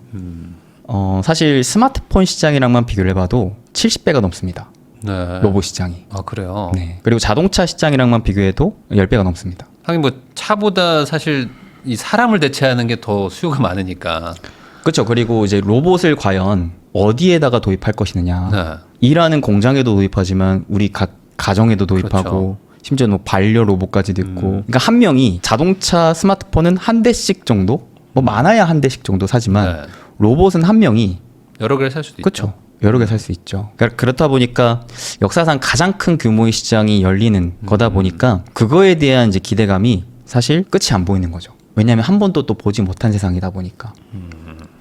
사실 스마트폰 시장이랑만 비교를 해봐도 70배가 넘습니다. 네. 로봇 시장이. 아 그래요. 네. 그리고 자동차 시장이랑만 비교해도 10배가 넘습니다. 하긴 뭐 차보다 사실 이 사람을 대체하는 게 더 수요가 많으니까. 그렇죠. 그리고 이제 로봇을 과연 어디에다가 도입할 것이느냐. 네. 일하는 공장에도 도입하지만 우리 각 가정에도 도입하고 그렇죠. 심지어 뭐 반려 로봇까지도 있고. 그러니까 한 명이 자동차 스마트폰은 한 대씩 정도, 뭐 많아야 한 대씩 정도 사지만 네. 로봇은 한 명이 여러 개를 살 수도 있죠. 그렇죠. 여러 개 살 수 있죠. 그러니까 그렇다 보니까 역사상 가장 큰 규모의 시장이 열리는 거다 보니까 그거에 대한 이제 기대감이 사실 끝이 안 보이는 거죠. 왜냐하면 한 번도 또 보지 못한 세상이다 보니까.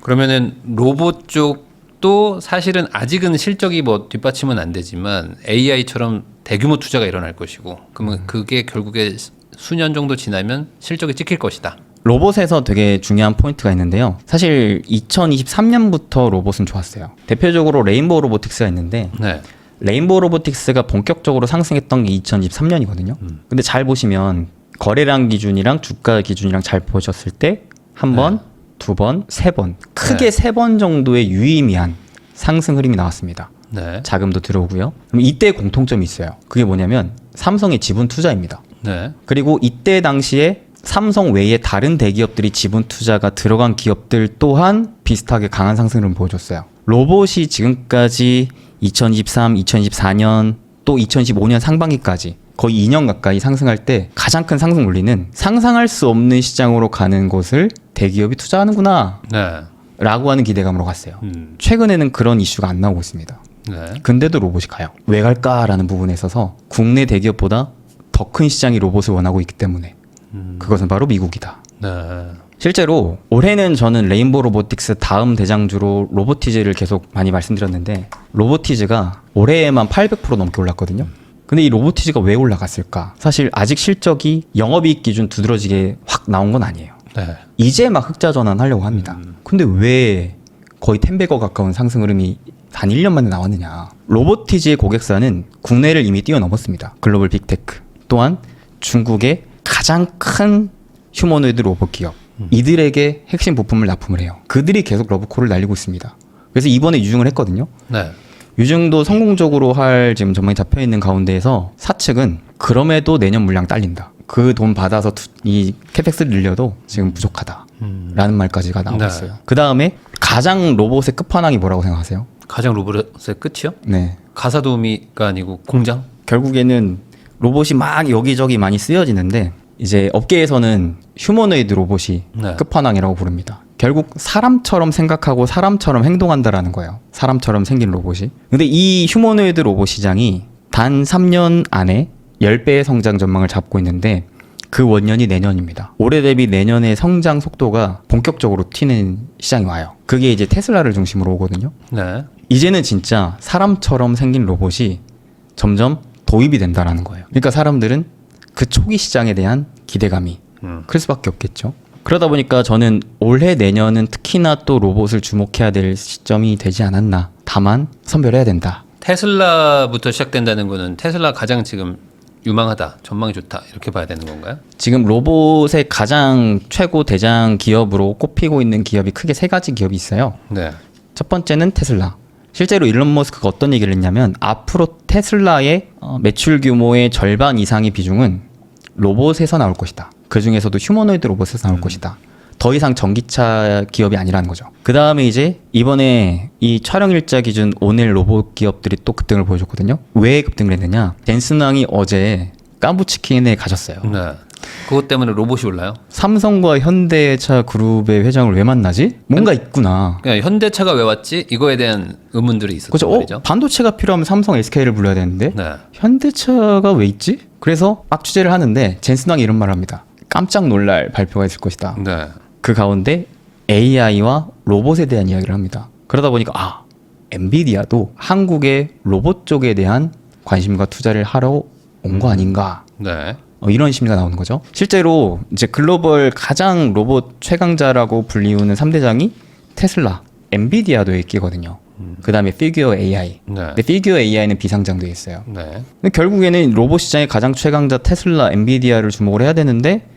그러면은 로봇 쪽도 사실은 아직은 실적이 뭐 뒷받침은 안 되지만 AI처럼 대규모 투자가 일어날 것이고 그러면 그게 결국에 수년 정도 지나면 실적이 찍힐 것이다. 로봇에서 되게 중요한 포인트가 있는데요. 사실 2023년부터 로봇은 좋았어요. 대표적으로 레인보우 로보틱스가 있는데 네. 레인보우 로보틱스가 본격적으로 상승했던 게 2023년이거든요. 근데 잘 보시면 거래량 기준이랑 주가 기준이랑 잘 보셨을 때 한 번, 두 번, 세 번 크게 세 번 정도의 유의미한 상승 흐름이 나왔습니다. 네. 자금도 들어오고요. 그럼 이때 공통점이 있어요. 그게 뭐냐면 삼성의 지분 투자입니다. 네. 그리고 이때 당시에 삼성 외에 다른 대기업들이 지분 투자가 들어간 기업들 또한 비슷하게 강한 상승을 보여줬어요. 로봇이 지금까지 2023, 2024년 또 2025년 상반기까지 거의 2년 가까이 상승할 때 가장 큰 상승 원리는 상상할 수 없는 시장으로 가는 곳을 대기업이 투자하는구나 네. 라고 하는 기대감으로 갔어요. 최근에는 그런 이슈가 안 나오고 있습니다. 네. 근데도 로봇이 가요. 왜 갈까라는 부분에 있어서 국내 대기업보다 더 큰 시장이 로봇을 원하고 있기 때문에 그것은 바로 미국이다. 네. 실제로 올해는 저는 레인보우 로보틱스 다음 대장주로 로보티즈를 계속 많이 말씀드렸는데 로보티즈가 올해에만 800% 넘게 올랐거든요. 근데 이 로보티즈가 왜 올라갔을까? 사실 아직 실적이 영업이익 기준 두드러지게 확 나온 건 아니에요. 네. 이제 막 흑자 전환하려고 합니다. 근데 왜 거의 10배가 가까운 상승 흐름이 단 1년 만에 나왔느냐. 로보티즈의 고객사는 국내를 이미 뛰어넘었습니다. 글로벌 빅테크. 또한 중국의 가장 큰 휴머노이드 로봇 기업. 이들에게 핵심 부품을 납품을 해요. 그들이 계속 러브콜을 날리고 있습니다. 그래서 이번에 유증을 했거든요. 네. 유증도 성공적으로 할 지금 전망이 잡혀 있는 가운데에서 사측은 그럼에도 내년 물량 딸린다. 그 돈 받아서 이 캐펙스를 늘려도 지금 부족하다라는 말까지가 나오고 네. 있어요. 그 다음에 가장 로봇의 끝판왕이 뭐라고 생각하세요? 가장 로봇의 끝이요? 네, 가사도우미가 아니고 공장? 결국에는 로봇이 막 여기저기 많이 쓰여지는데 이제 업계에서는 휴머노이드 로봇이 네. 끝판왕이라고 부릅니다. 결국 사람처럼 생각하고 사람처럼 행동한다라는 거예요. 사람처럼 생긴 로봇이. 근데 이 휴머노이드 로봇 시장이 단 3년 안에 10배의 성장 전망을 잡고 있는데 그 원년이 내년입니다. 올해 대비 내년의 성장 속도가 본격적으로 튀는 시장이 와요. 그게 이제 테슬라를 중심으로 오거든요. 네. 이제는 진짜 사람처럼 생긴 로봇이 점점 도입이 된다라는 거예요. 그러니까 사람들은 그 초기 시장에 대한 기대감이 클 수밖에 없겠죠. 그러다 보니까 저는 올해 내년은 특히나 또 로봇을 주목해야 될 시점이 되지 않았나. 다만 선별해야 된다. 테슬라부터 시작된다는 거는 테슬라 가장 지금 유망하다, 전망이 좋다 이렇게 봐야 되는 건가요? 지금 로봇의 가장 최고 대장 기업으로 꼽히고 있는 기업이 크게 세 가지 기업이 있어요. 네. 첫 번째는 테슬라. 실제로 일론 머스크가 어떤 얘기를 했냐면 앞으로 테슬라의 매출 규모의 절반 이상의 비중은 로봇에서 나올 것이다. 그 중에서도 휴머노이드 로봇에서 나올 것이다. 더 이상 전기차 기업이 아니라는 거죠. 그 다음에 이제 이번에 이 촬영 일자 기준 오늘 로봇 기업들이 또 급등을 보여줬거든요. 왜 급등을 했느냐? 젠슨왕이 어제 깐부치킨에 가셨어요. 네. 그것 때문에 로봇이 올라요? 삼성과 현대차 그룹의 회장을 왜 만나지? 뭔가 있구나. 그냥 현대차가 왜 왔지? 이거에 대한 의문들이 있었단 그죠? 말이죠. 반도체가 필요하면 삼성, SK를 불러야 되는데 네. 현대차가 왜 있지? 그래서 막 취재를 하는데 젠슨왕이 이런 말을 합니다. 깜짝 놀랄 발표가 있을 것이다. 네. 그 가운데 AI와 로봇에 대한 이야기를 합니다. 그러다 보니까 엔비디아도 한국의 로봇 쪽에 대한 관심과 투자를 하러 온 거 아닌가. 네. 이런 심리가 나오는 거죠. 실제로 이제 글로벌 가장 로봇 최강자라고 불리우는 3대장이 테슬라, 엔비디아도 있거든요. 그 다음에 피규어 AI. 네. 근데 피규어 AI는 비상장돼 있어요. 네. 근데 결국에는 로봇 시장의 가장 최강자 테슬라, 엔비디아를 주목을 해야 되는데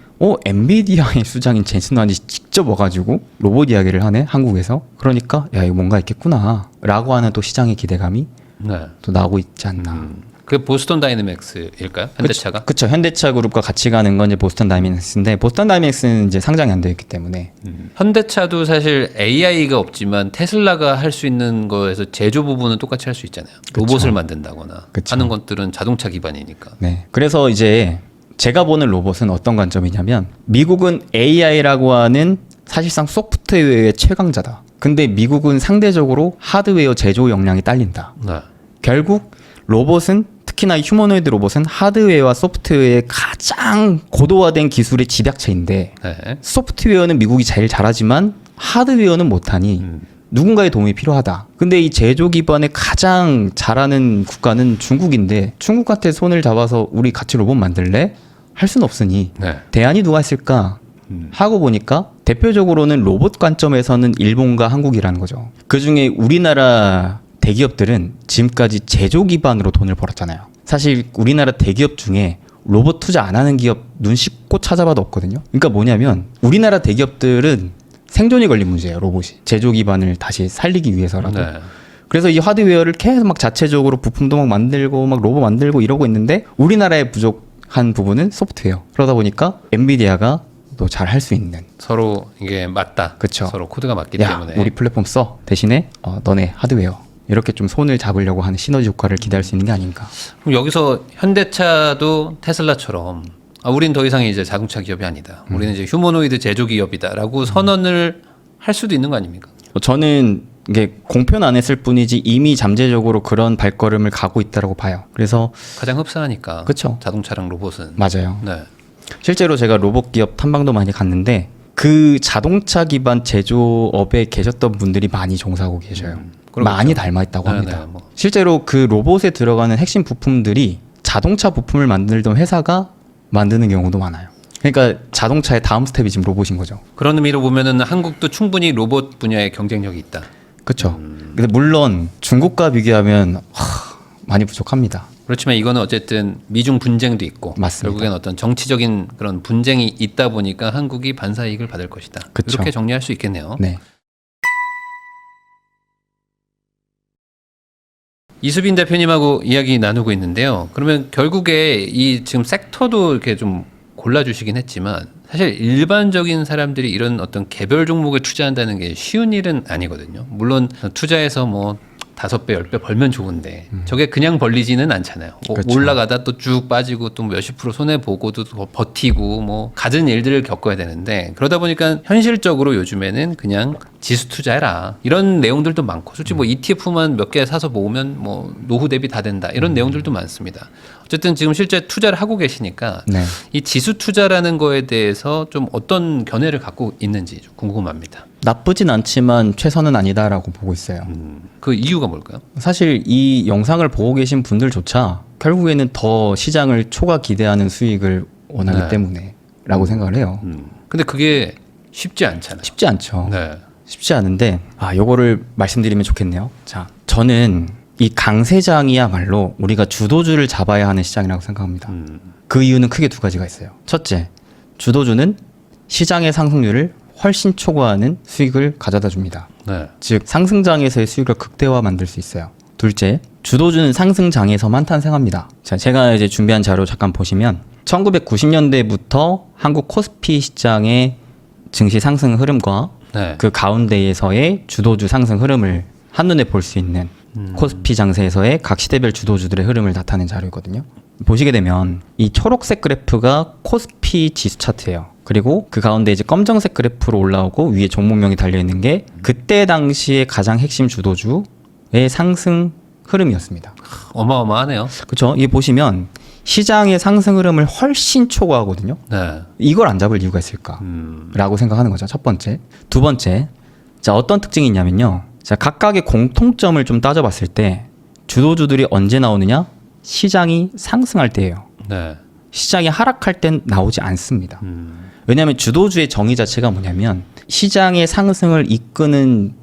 엔비디아의 수장인 젠슨완이 직접 와가지고 로봇 이야기를 하네 한국에서. 그러니까 야 이거 뭔가 있겠구나 라고 하는 또 시장의 기대감이 네. 또 나오고 있지 않나. 그 보스턴 다이내믹스일까요? 현대차가? 그렇죠. 현대차 그룹과 같이 가는 건 이제 보스턴 다이내믹스인데 보스턴 다이내믹스는 이제 상장이 안 되어 있기 때문에 현대차도 사실 AI가 없지만 테슬라가 할 수 있는 거에서 제조 부분은 똑같이 할 수 있잖아요. 로봇을 만든다거나 그쵸. 하는 것들은 자동차 기반이니까. 네. 그래서 이제 제가 보는 로봇은 어떤 관점이냐면 미국은 AI라고 하는 사실상 소프트웨어의 최강자다. 근데 미국은 상대적으로 하드웨어 제조 역량이 딸린다. 네. 결국 로봇은 특히나 휴머노이드 로봇은 하드웨어와 소프트웨어의 가장 고도화된 기술의 집약체인데 네. 소프트웨어는 미국이 제일 잘하지만 하드웨어는 못하니 누군가의 도움이 필요하다. 근데 이 제조 기반에 가장 잘하는 국가는 중국인데 중국한테 손을 잡아서 우리 같이 로봇 만들래? 할 수는 없으니 네. 대안이 누가 있을까 하고 보니까 대표적으로는 로봇 관점에서는 일본과 한국이라는 거죠. 그중에 우리나라 대기업들은 지금까지 제조 기반으로 돈을 벌었잖아요. 사실 우리나라 대기업 중에 로봇 투자 안 하는 기업 눈 씻고 찾아봐도 없거든요. 그러니까 뭐냐면 우리나라 대기업들은 생존이 걸린 문제예요. 로봇이 제조 기반을 다시 살리기 위해서라도. 네. 그래서 이 하드웨어를 계속 막 자체적으로 부품도 막 만들고 막 로봇 만들고 이러고 있는데 우리나라에 부족한 부분은 소프트웨어. 그러다 보니까 엔비디아가 또 잘 할 수 있는. 서로 이게 맞다. 그쵸. 서로 코드가 맞기 야, 때문에. 우리 플랫폼 써. 대신에 너네 하드웨어. 이렇게 좀 손을 잡으려고 하는 시너지 효과를 기대할 수 있는 게 아닌가. 그럼 여기서 현대차도 테슬라처럼 우린 더 이상 이제 자동차 기업이 아니다. 우리는 이제 휴머노이드 제조 기업이다라고 선언을 할 수도 있는 거 아닙니까? 저는 이게 공표는 안 했을 뿐이지 이미 잠재적으로 그런 발걸음을 가고 있다라고 봐요. 그래서 가장 흡사하니까. 그쵸. 자동차랑 로봇은. 맞아요. 네. 실제로 제가 로봇 기업 탐방도 많이 갔는데 그 자동차 기반 제조업에 계셨던 분들이 많이 종사하고 계셔요. 그렇겠죠. 많이 닮아 있다고 네, 합니다. 네, 뭐. 실제로 그 로봇에 들어가는 핵심 부품들이 자동차 부품을 만들던 회사가 만드는 경우도 많아요. 그러니까 자동차의 다음 스텝이 지금 로봇인 거죠. 그런 의미로 보면은 한국도 충분히 로봇 분야에 경쟁력이 있다. 그렇죠. 근데 물론 중국과 비교하면 많이 부족합니다. 그렇지만 이거는 어쨌든 미중 분쟁도 있고 맞습니다. 결국엔 어떤 정치적인 그런 분쟁이 있다 보니까 한국이 반사 이익을 받을 것이다. 그쵸. 이렇게 정리할 수 있겠네요. 네. 이수빈 대표님하고 이야기 나누고 있는데요. 그러면 결국에 이 지금 섹터도 이렇게 좀 골라주시긴 했지만 사실 일반적인 사람들이 이런 어떤 개별 종목에 투자한다는 게 쉬운 일은 아니거든요. 물론 투자해서 뭐 5배, 10배 벌면 좋은데 저게 그냥 벌리지는 않잖아요. 그렇죠. 올라가다 또 쭉 빠지고 또 몇십 프로 손해 보고도 더 버티고 뭐 갖은 일들을 겪어야 되는데 그러다 보니까 현실적으로 요즘에는 그냥 지수 투자해라 이런 내용들도 많고 솔직히 뭐 ETF만 몇 개 사서 모으면 뭐 노후 대비 다 된다 이런 내용들도 많습니다. 어쨌든 지금 실제 투자를 하고 계시니까 네. 이 지수 투자라는 거에 대해서 좀 어떤 견해를 갖고 있는지 좀 궁금합니다. 나쁘진 않지만 최선은 아니다라고 보고 있어요. 그 이유가 뭘까요? 사실 이 영상을 보고 계신 분들조차 결국에는 더 시장을 초과 기대하는 수익을 원하기 네. 때문에라고 생각을 해요. 근데 그게 쉽지 않잖아요. 쉽지 않죠. 네. 쉽지 않은데 요거를 말씀드리면 좋겠네요. 자, 저는 이 강세장이야말로 우리가 주도주를 잡아야 하는 시장이라고 생각합니다. 그 이유는 크게 두 가지가 있어요. 첫째, 주도주는 시장의 상승률을 훨씬 초과하는 수익을 가져다 줍니다. 네. 즉 상승장에서의 수익을 극대화 만들 수 있어요. 둘째, 주도주는 상승장에서만 탄생합니다. 자, 제가 이제 준비한 자료 잠깐 보시면 1990년대부터 한국 코스피 시장의 증시 상승 흐름과 네. 그 가운데에서의 주도주 상승 흐름을 한눈에 볼 수 있는 코스피 장세에서의 각 시대별 주도주들의 흐름을 나타낸 자료거든요. 보시게 되면 이 초록색 그래프가 코스피 지수 차트예요. 그리고 그 가운데 이제 검정색 그래프로 올라오고 위에 종목명이 달려 있는 게 그때 당시에 가장 핵심 주도주의 상승 흐름이었습니다. 어마어마하네요. 그렇죠? 이 보시면 시장의 상승 흐름을 훨씬 초과하거든요. 네. 이걸 안 잡을 이유가 있을까라고 생각하는 거죠. 첫 번째. 두 번째. 자, 어떤 특징이 있냐면요. 자, 각각의 공통점을 좀 따져봤을 때 주도주들이 언제 나오느냐? 시장이 상승할 때예요. 네. 시장이 하락할 땐 나오지 않습니다. 왜냐하면 주도주의 정의 자체가 뭐냐면 시장의 상승을 이끄는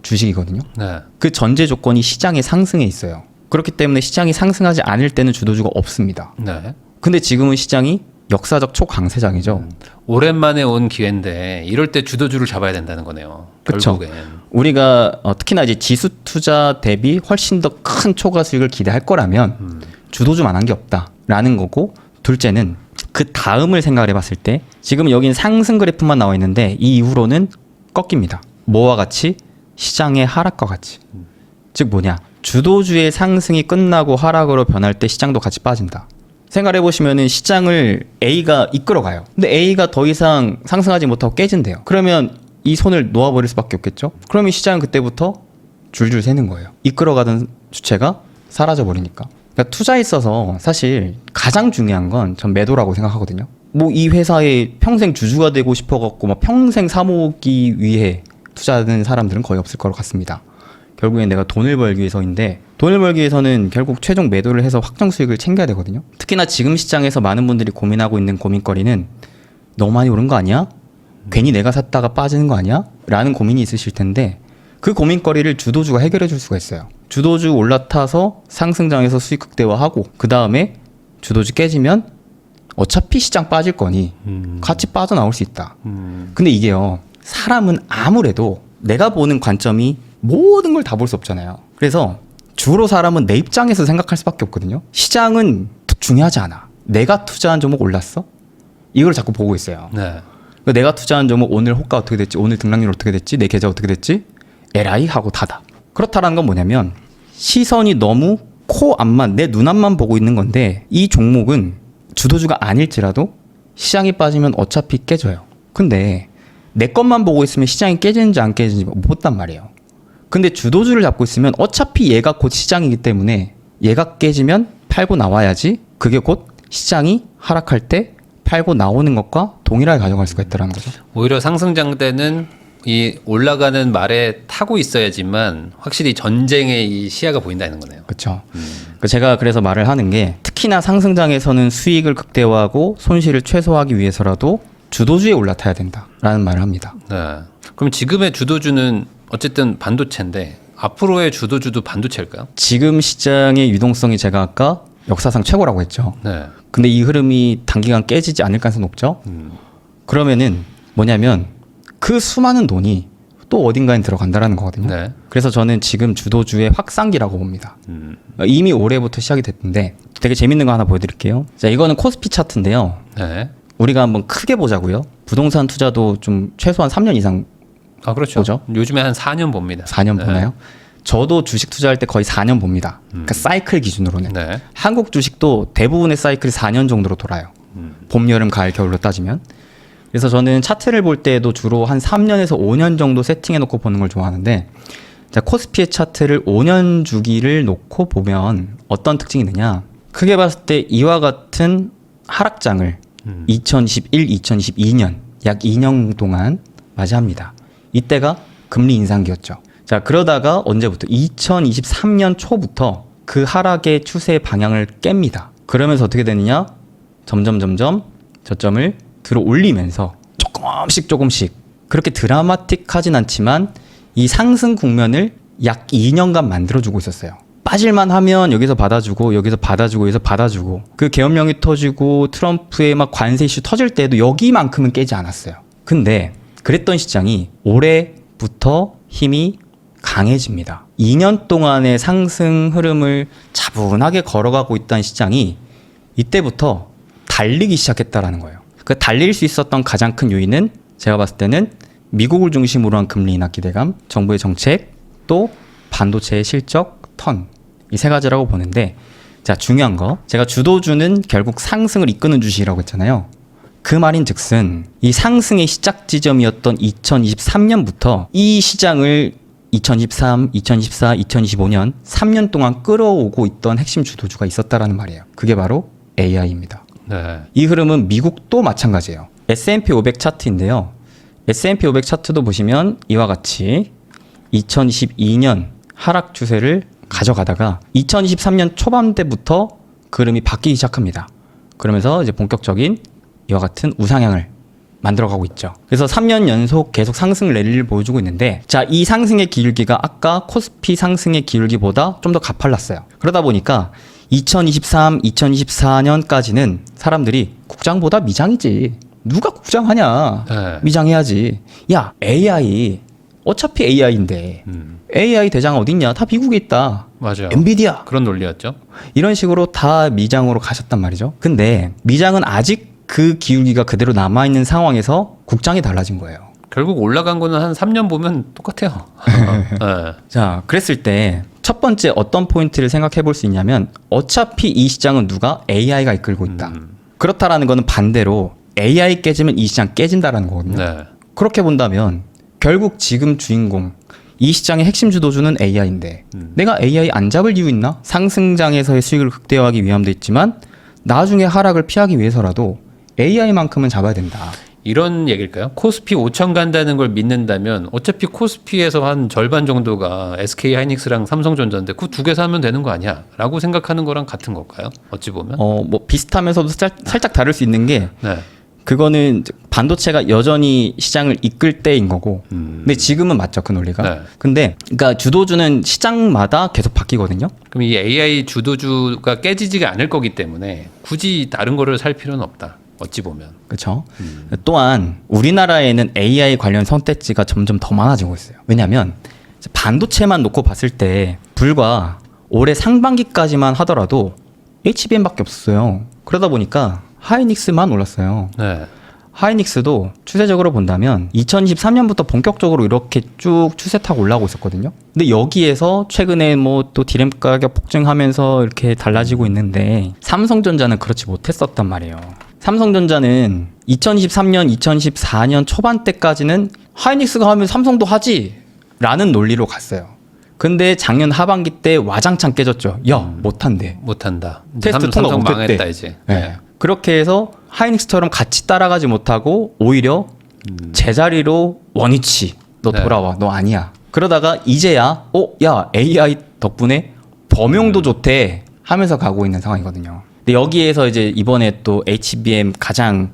주식이거든요. 네. 그 전제 조건이 시장의 상승에 있어요. 그렇기 때문에 시장이 상승하지 않을 때는 주도주가 없습니다. 네. 근데 지금은 시장이 역사적 초강세장이죠. 오랜만에 온 기회인데 이럴 때 주도주를 잡아야 된다는 거네요. 그쵸. 결국엔. 우리가 특히나 이제 지수 투자 대비 훨씬 더 큰 초과 수익을 기대할 거라면 주도주만 한 게 없다라는 거고, 둘째는 그 다음을 생각을 해봤을 때 지금 여긴 상승 그래프만 나와 있는데 이 이후로는 꺾입니다. 뭐와 같이? 시장의 하락과 같이. 즉 뭐냐? 주도주의 상승이 끝나고 하락으로 변할 때 시장도 같이 빠진다. 생각해 보시면은 시장을 A가 이끌어가요. 근데 A가 더 이상 상승하지 못하고 깨진대요. 그러면 이 손을 놓아버릴 수밖에 없겠죠. 그러면 시장은 그때부터 줄줄 새는 거예요. 이끌어가던 주체가 사라져 버리니까. 그러니까 투자에 있어서 사실 가장 중요한 건 전 매도라고 생각하거든요. 뭐 이 회사에 평생 주주가 되고 싶어갖고 막 평생 사모기 위해 투자하는 사람들은 거의 없을 것 같습니다. 결국엔 내가 돈을 벌기 위해서인데 돈을 벌기 위해서는 결국 최종 매도를 해서 확정 수익을 챙겨야 되거든요. 특히나 지금 시장에서 많은 분들이 고민하고 있는 고민거리는 너무 많이 오른 거 아니야? 괜히 내가 샀다가 빠지는 거 아니야? 라는 고민이 있으실 텐데 그 고민거리를 주도주가 해결해 줄 수가 있어요. 주도주 올라타서 상승장에서 수익 극대화하고 그 다음에 주도주 깨지면 어차피 시장 빠질 거니 같이 빠져나올 수 있다. 근데 이게요, 사람은 아무래도 내가 보는 관점이 모든 걸 다 볼 수 없잖아요. 그래서 주로 사람은 내 입장에서 생각할 수밖에 없거든요. 시장은 중요하지 않아. 내가 투자한 종목 올랐어? 이걸 자꾸 보고 있어요. 네. 내가 투자한 종목 오늘 호가 어떻게 됐지? 오늘 등락률 어떻게 됐지? 내 계좌 어떻게 됐지? 에라이 하고 닫아. 그렇다라는 건 뭐냐면 시선이 너무 코 앞만 내 눈앞만 보고 있는 건데 이 종목은 주도주가 아닐지라도 시장이 빠지면 어차피 깨져요. 근데 내 것만 보고 있으면 시장이 깨지는지 안 깨지는지 못 봤단 말이에요. 근데 주도주를 잡고 있으면 어차피 얘가 곧 시장이기 때문에 얘가 깨지면 팔고 나와야지 그게 곧 시장이 하락할 때 팔고 나오는 것과 동일하게 가져갈 수가 있다는 거죠. 오히려 상승장 때는 이 올라가는 말에 타고 있어야지만 확실히 전쟁의 이 시야가 보인다는 거네요. 그렇죠. 제가 그래서 말을 하는 게 특히나 상승장에서는 수익을 극대화하고 손실을 최소화하기 위해서라도 주도주에 올라타야 된다라는 말을 합니다. 네. 그럼 지금의 주도주는 어쨌든 반도체인데 앞으로의 주도주도 반도체일까요? 지금 시장의 유동성이 제가 아까 역사상 최고라고 했죠. 네. 근데 이 흐름이 단기간 깨지지 않을 가능성이 높죠. 그러면은 뭐냐면 그 수많은 돈이 또 어딘가에 들어간다라는 거거든요. 네. 그래서 저는 지금 주도주의 확산기라고 봅니다. 이미 올해부터 시작이 됐는데 되게 재밌는 거 하나 보여드릴게요. 자, 이거는 코스피 차트인데요. 네. 우리가 한번 크게 보자고요. 부동산 투자도 좀 최소한 3년 이상 아, 그렇죠. 보죠. 요즘에 한 4년 봅니다. 4년 네. 보나요? 저도 주식 투자할 때 거의 4년 봅니다. 그러니까 사이클 기준으로는. 네. 한국 주식도 대부분의 사이클이 4년 정도로 돌아요. 봄, 여름, 가을, 겨울로 따지면. 그래서 저는 차트를 볼 때도 주로 한 3년에서 5년 정도 세팅해 놓고 보는 걸 좋아하는데 자, 코스피의 차트를 5년 주기를 놓고 보면 어떤 특징이 있느냐. 크게 봤을 때 이와 같은 하락장을 2021, 2022년 약 2년 동안 맞이합니다. 이때가 금리 인상기였죠. 자, 그러다가 언제부터 2023년 초부터 그 하락의 추세의 방향을 깹니다. 그러면서 어떻게 되느냐? 점점 저점을 들어 올리면서 조금씩 그렇게 드라마틱하진 않지만 이 상승 국면을 약 2년간 만들어주고 있었어요. 빠질만 하면 여기서 받아주고 여기서 받아주고 그 계엄령이 터지고 트럼프의 막 관세 이슈 터질 때도 여기만큼은 깨지 않았어요. 근데 그랬던 시장이 올해부터 힘이 강해집니다. 2년 동안의 상승 흐름을 차분하게 걸어가고 있던 시장이 이때부터 달리기 시작했다라는 거예요. 그 달릴 수 있었던 가장 큰 요인은 제가 봤을 때는 미국을 중심으로 한 금리 인하 기대감, 정부의 정책, 또 반도체의 실적, 턴 이 세 가지라고 보는데 자, 중요한 거 제가 주도주는 결국 상승을 이끄는 주식이라고 했잖아요. 그 말인즉슨 이 상승의 시작 지점이었던 2023년부터 이 시장을 2023, 2024, 2025년 3년 동안 끌어오고 있던 핵심 주도주가 있었다라는 말이에요. 그게 바로 AI입니다. 네. 이 흐름은 미국도 마찬가지예요. S&P 500 차트인데요. S&P 500 차트도 보시면 이와 같이 2022년 하락 추세를 가져가다가 2023년 초반대부터 그 흐름이 바뀌기 시작합니다. 그러면서 이제 본격적인 이와 같은 우상향을 만들어가고 있죠. 그래서 3년 연속 계속 상승 랠리를 보여주고 있는데 자, 이 상승의 기울기가 아까 코스피 상승의 기울기보다 좀 더 가팔랐어요. 그러다 보니까 2023, 2024년까지는 사람들이 국장보다 미장이지. 누가 국장하냐. 네. 미장해야지. 야, AI 어차피 AI인데 AI 대장 어딨냐? 다 미국에 있다. 맞아요. 엔비디아. 그런 논리였죠. 이런 식으로 다 미장으로 가셨단 말이죠. 근데 미장은 아직 그 기울기가 그대로 남아있는 상황에서 국장이 달라진 거예요. 결국 올라간 거는 한 3년 보면 똑같아요. 네. 자, 그랬을 때 첫 번째 어떤 포인트를 생각해 볼 수 있냐면 어차피 이 시장은 누가 AI가 이끌고 있다. 그렇다라는 거는 반대로 AI 깨지면 이 시장 깨진다라는 거거든요. 네. 그렇게 본다면 결국 지금 주인공 이 시장의 핵심 주도주는 AI인데 내가 AI 안 잡을 이유 있나? 상승장에서의 수익을 극대화하기 위함도 있지만 나중에 하락을 피하기 위해서라도 AI만큼은 잡아야 된다. 이런 얘기일까요? 코스피 5천 간다는 걸 믿는다면 어차피 코스피에서 한 절반 정도가 SK 하이닉스랑 삼성전자인데 그 두 개 사면 되는 거 아니야? 라고 생각하는 거랑 같은 걸까요? 어찌 보면. 뭐 비슷하면서도 살짝 다를 수 있는 게 네. 그거는 반도체가 여전히 시장을 이끌 때인 거고 근데 지금은 맞죠 그 논리가. 네. 근데 그러니까 주도주는 시장마다 계속 바뀌거든요. 그럼 이 AI 주도주가 깨지지가 않을 거기 때문에 굳이 다른 거를 살 필요는 없다. 어찌 보면. 그렇죠. 또한 우리나라에는 AI 관련 선택지가 점점 더 많아지고 있어요. 왜냐하면 반도체만 놓고 봤을 때 불과 올해 상반기까지만 하더라도 HBM밖에 없었어요. 그러다 보니까 하이닉스만 올랐어요. 네. 하이닉스도 추세적으로 본다면 2023년부터 본격적으로 이렇게 쭉 추세 타고 올라오고 있었거든요. 근데 여기에서 최근에 뭐 또 디램 가격 폭증하면서 이렇게 달라지고 있는데 삼성전자는 그렇지 못했었단 말이에요. 삼성전자는 2023년, 2014년 초반 때까지는 하이닉스가 하면 삼성도 하지 라는 논리로 갔어요. 근데 작년 하반기 때 와장창 깨졌죠. 야, 못한대. 못한다. 테스트 통과 삼성 못했대. 망했다 이제. 네. 그렇게 해서 하이닉스처럼 같이 따라가지 못하고 오히려 제자리로 원위치 너 네. 돌아와 너 아니야. 그러다가 이제야 야 AI 덕분에 범용도 좋대 하면서 가고 있는 상황이거든요. 근데 여기에서 이제 이번에 또 HBM 가장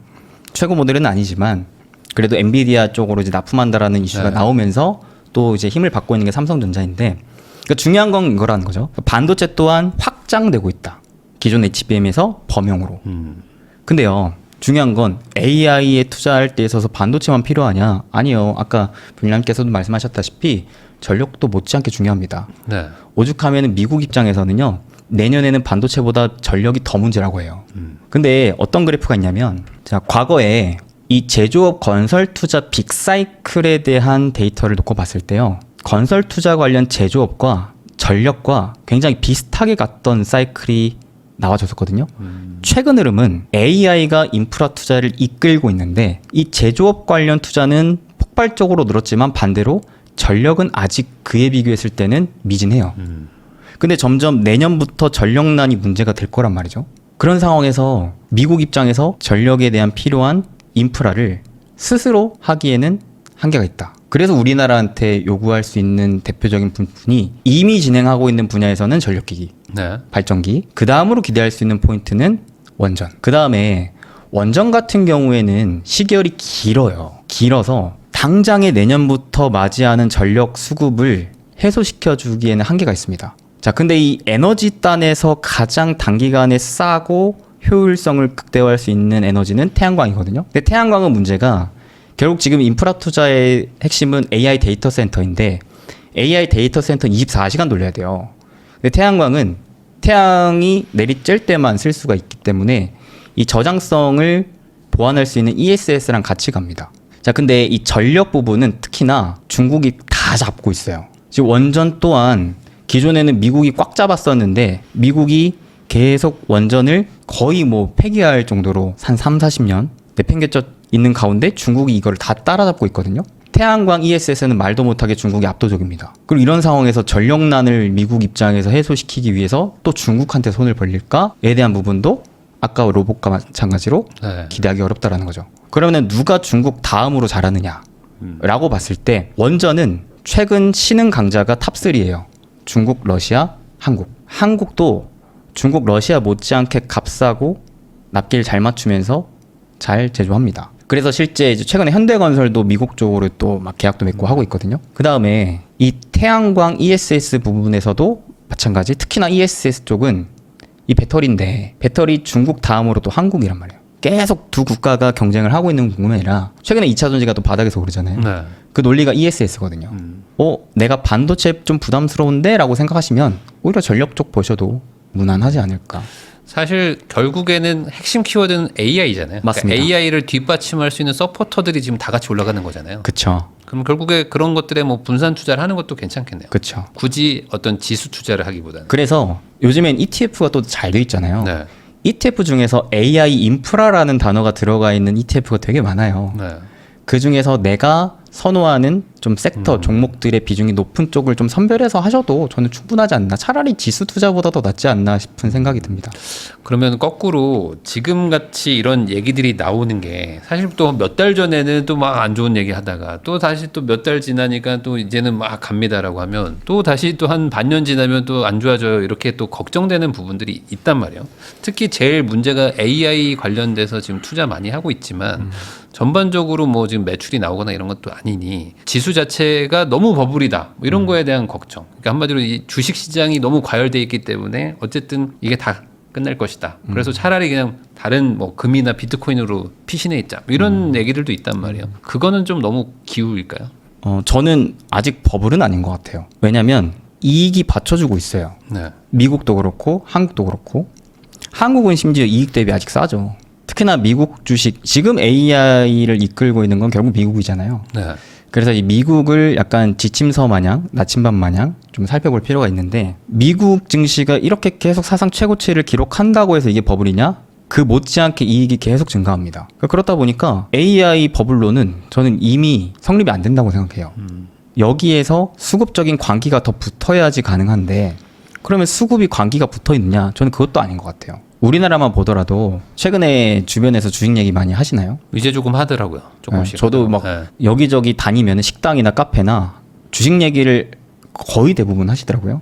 최고 모델은 아니지만 그래도 엔비디아 쪽으로 이제 납품한다라는 이슈가 네. 나오면서 또 이제 힘을 받고 있는 게 삼성전자인데 그러니까 중요한 건 이거라는 거죠. 반도체 또한 확장되고 있다. 기존 HBM에서 범용으로. 근데요, 중요한 건 AI에 투자할 때 있어서 반도체만 필요하냐? 아니요. 아까 분량께서도 말씀하셨다시피 전력도 못지않게 중요합니다. 네. 오죽하면 미국 입장에서는요, 내년에는 반도체보다 전력이 더 문제라고 해요. 근데 어떤 그래프가 있냐면, 자, 과거에 이 제조업 건설 투자 빅사이클에 대한 데이터를 놓고 봤을 때요, 건설 투자 관련 제조업과 전력과 굉장히 비슷하게 갔던 사이클이 나와줬었거든요. 최근 흐름은 AI가 인프라 투자를 이끌고 있는데 이 제조업 관련 투자는 폭발적으로 늘었지만 반대로 전력은 아직 그에 비교했을 때는 미진해요. 근데 점점 내년부터 전력난이 문제가 될 거란 말이죠. 그런 상황에서 미국 입장에서 전력에 대한 필요한 인프라를 스스로 하기에는 한계가 있다. 그래서 우리나라한테 요구할 수 있는 대표적인 부분이 이미 진행하고 있는 분야에서는 전력기기, 네. 발전기. 그 다음으로 기대할 수 있는 포인트는 원전. 그 다음에 원전 같은 경우에는 시결이 길어요. 길어서 당장에 내년부터 맞이하는 전력 수급을 해소시켜 주기에는 한계가 있습니다. 자, 근데 이 에너지 단에서 가장 단기간에 싸고 효율성을 극대화할 수 있는 에너지는 태양광이거든요. 근데 태양광은 문제가 결국 지금 인프라 투자의 핵심은 AI 데이터 센터인데 AI 데이터 센터 24시간 돌려야 돼요. 근데 태양광은 태양이 내리쬐을 때만 쓸 수가 있기 때문에 이 저장성을 보완할 수 있는 ESS랑 같이 갑니다. 자, 근데 이 전력 부분은 특히나 중국이 다 잡고 있어요. 지금 원전 또한 기존에는 미국이 꽉 잡았었는데 미국이 계속 원전을 거의 뭐 폐기할 정도로 한 3, 40년 내팽개쳐 있는 가운데 중국이 이걸 다 따라잡고 있거든요. 태양광 ESS는 말도 못하게 중국이 압도적입니다. 그리고 이런 상황에서 전력난을 미국 입장에서 해소시키기 위해서 또 중국한테 손을 벌릴까에 대한 부분도 아까 로봇과 마찬가지로 네. 기대하기 어렵다라는 거죠. 그러면 누가 중국 다음으로 잘하느냐라고 봤을 때 원전은 최근 신흥 강자가 탑3예요. 중국, 러시아, 한국. 한국도 중국, 러시아 못지않게 값싸고 납기를 잘 맞추면서 잘 제조합니다. 그래서 실제 이제 최근에 현대건설도 미국 쪽으로 또 막 계약도 맺고 하고 있거든요. 그 다음에 이 태양광 ESS 부분에서도 마찬가지. 특히나 ESS 쪽은 이 배터리인데 배터리 중국 다음으로 또 한국이란 말이에요. 계속 두 국가가 경쟁을 하고 있는 부분이 아니라 최근에 2차 전지가 또 바닥에서 오르잖아요. 네. 그 논리가 ESS거든요. 내가 반도체 좀 부담스러운데? 라고 생각하시면 오히려 전력 쪽 보셔도 무난하지 않을까. 사실 결국에는 핵심 키워드는 AI잖아요. 맞습니다. 그러니까 AI를 뒷받침할 수 있는 서포터들이 지금 다 같이 올라가는 거잖아요. 그쵸. 그럼 결국에 그런 것들에 뭐 분산 투자를 하는 것도 괜찮겠네요. 그쵸. 굳이 어떤 지수 투자를 하기보다는. 그래서 요즘엔 ETF가 또 잘 돼 있잖아요. 네. ETF 중에서 AI 인프라라는 단어가 들어가 있는 ETF가 되게 많아요. 네. 그 중에서 내가 선호하는 좀 섹터 종목들의 비중이 높은 쪽을 좀 선별해서 하셔도 저는 충분하지 않나. 차라리 지수 투자보다 더 낫지 않나 싶은 생각이 듭니다. 그러면 거꾸로 지금 같이 이런 얘기들이 나오는 게 사실 또 몇 달 전에는 또 막 안 좋은 얘기 하다가 또 다시 또 몇 달 지나니까 또 이제는 막 갑니다라고 하면 또 다시 또 한 반년 지나면 또 안 좋아져요. 이렇게 또 걱정되는 부분들이 있단 말이에요. 특히 제일 문제가 AI 관련돼서 지금 투자 많이 하고 있지만 전반적으로 뭐 지금 매출이 나오거나 이런 것도 아니니 지수 자체가 너무 버블이다 뭐 이런 거에 대한 걱정. 그러니까 한마디로 이 주식 시장이 너무 과열돼 있기 때문에 어쨌든 이게 다 끝날 것이다. 그래서 차라리 그냥 다른 뭐 금이나 비트코인으로 피신해 있자 뭐 이런 얘기들도 있단 말이에요. 그거는 좀 너무 기우일까요? 저는 아직 버블은 아닌 것 같아요. 왜냐하면 이익이 받쳐주고 있어요. 네. 미국도 그렇고 한국도 그렇고 한국은 심지어 이익 대비 아직 싸죠. 특히나 미국 주식 지금 AI를 이끌고 있는 건 결국 미국이잖아요. 네. 그래서 이 미국을 약간 지침서 마냥 나침반 마냥 좀 살펴볼 필요가 있는데 미국 증시가 이렇게 계속 사상 최고치를 기록한다고 해서 이게 버블이냐? 그 못지않게 이익이 계속 증가합니다. 그렇다 보니까 AI 버블로는 저는 이미 성립이 안 된다고 생각해요. 여기에서 수급적인 관기가 더 붙어야지 가능한데 그러면 수급이 관기가 붙어 있느냐? 저는 그것도 아닌 것 같아요. 우리나라만 보더라도 최근에 주변에서 주식 얘기 많이 하시나요? 이제 조금 하더라고요. 조금씩. 네, 저도 막 네. 여기저기 다니면 식당이나 카페나 주식 얘기를 거의 대부분 하시더라고요.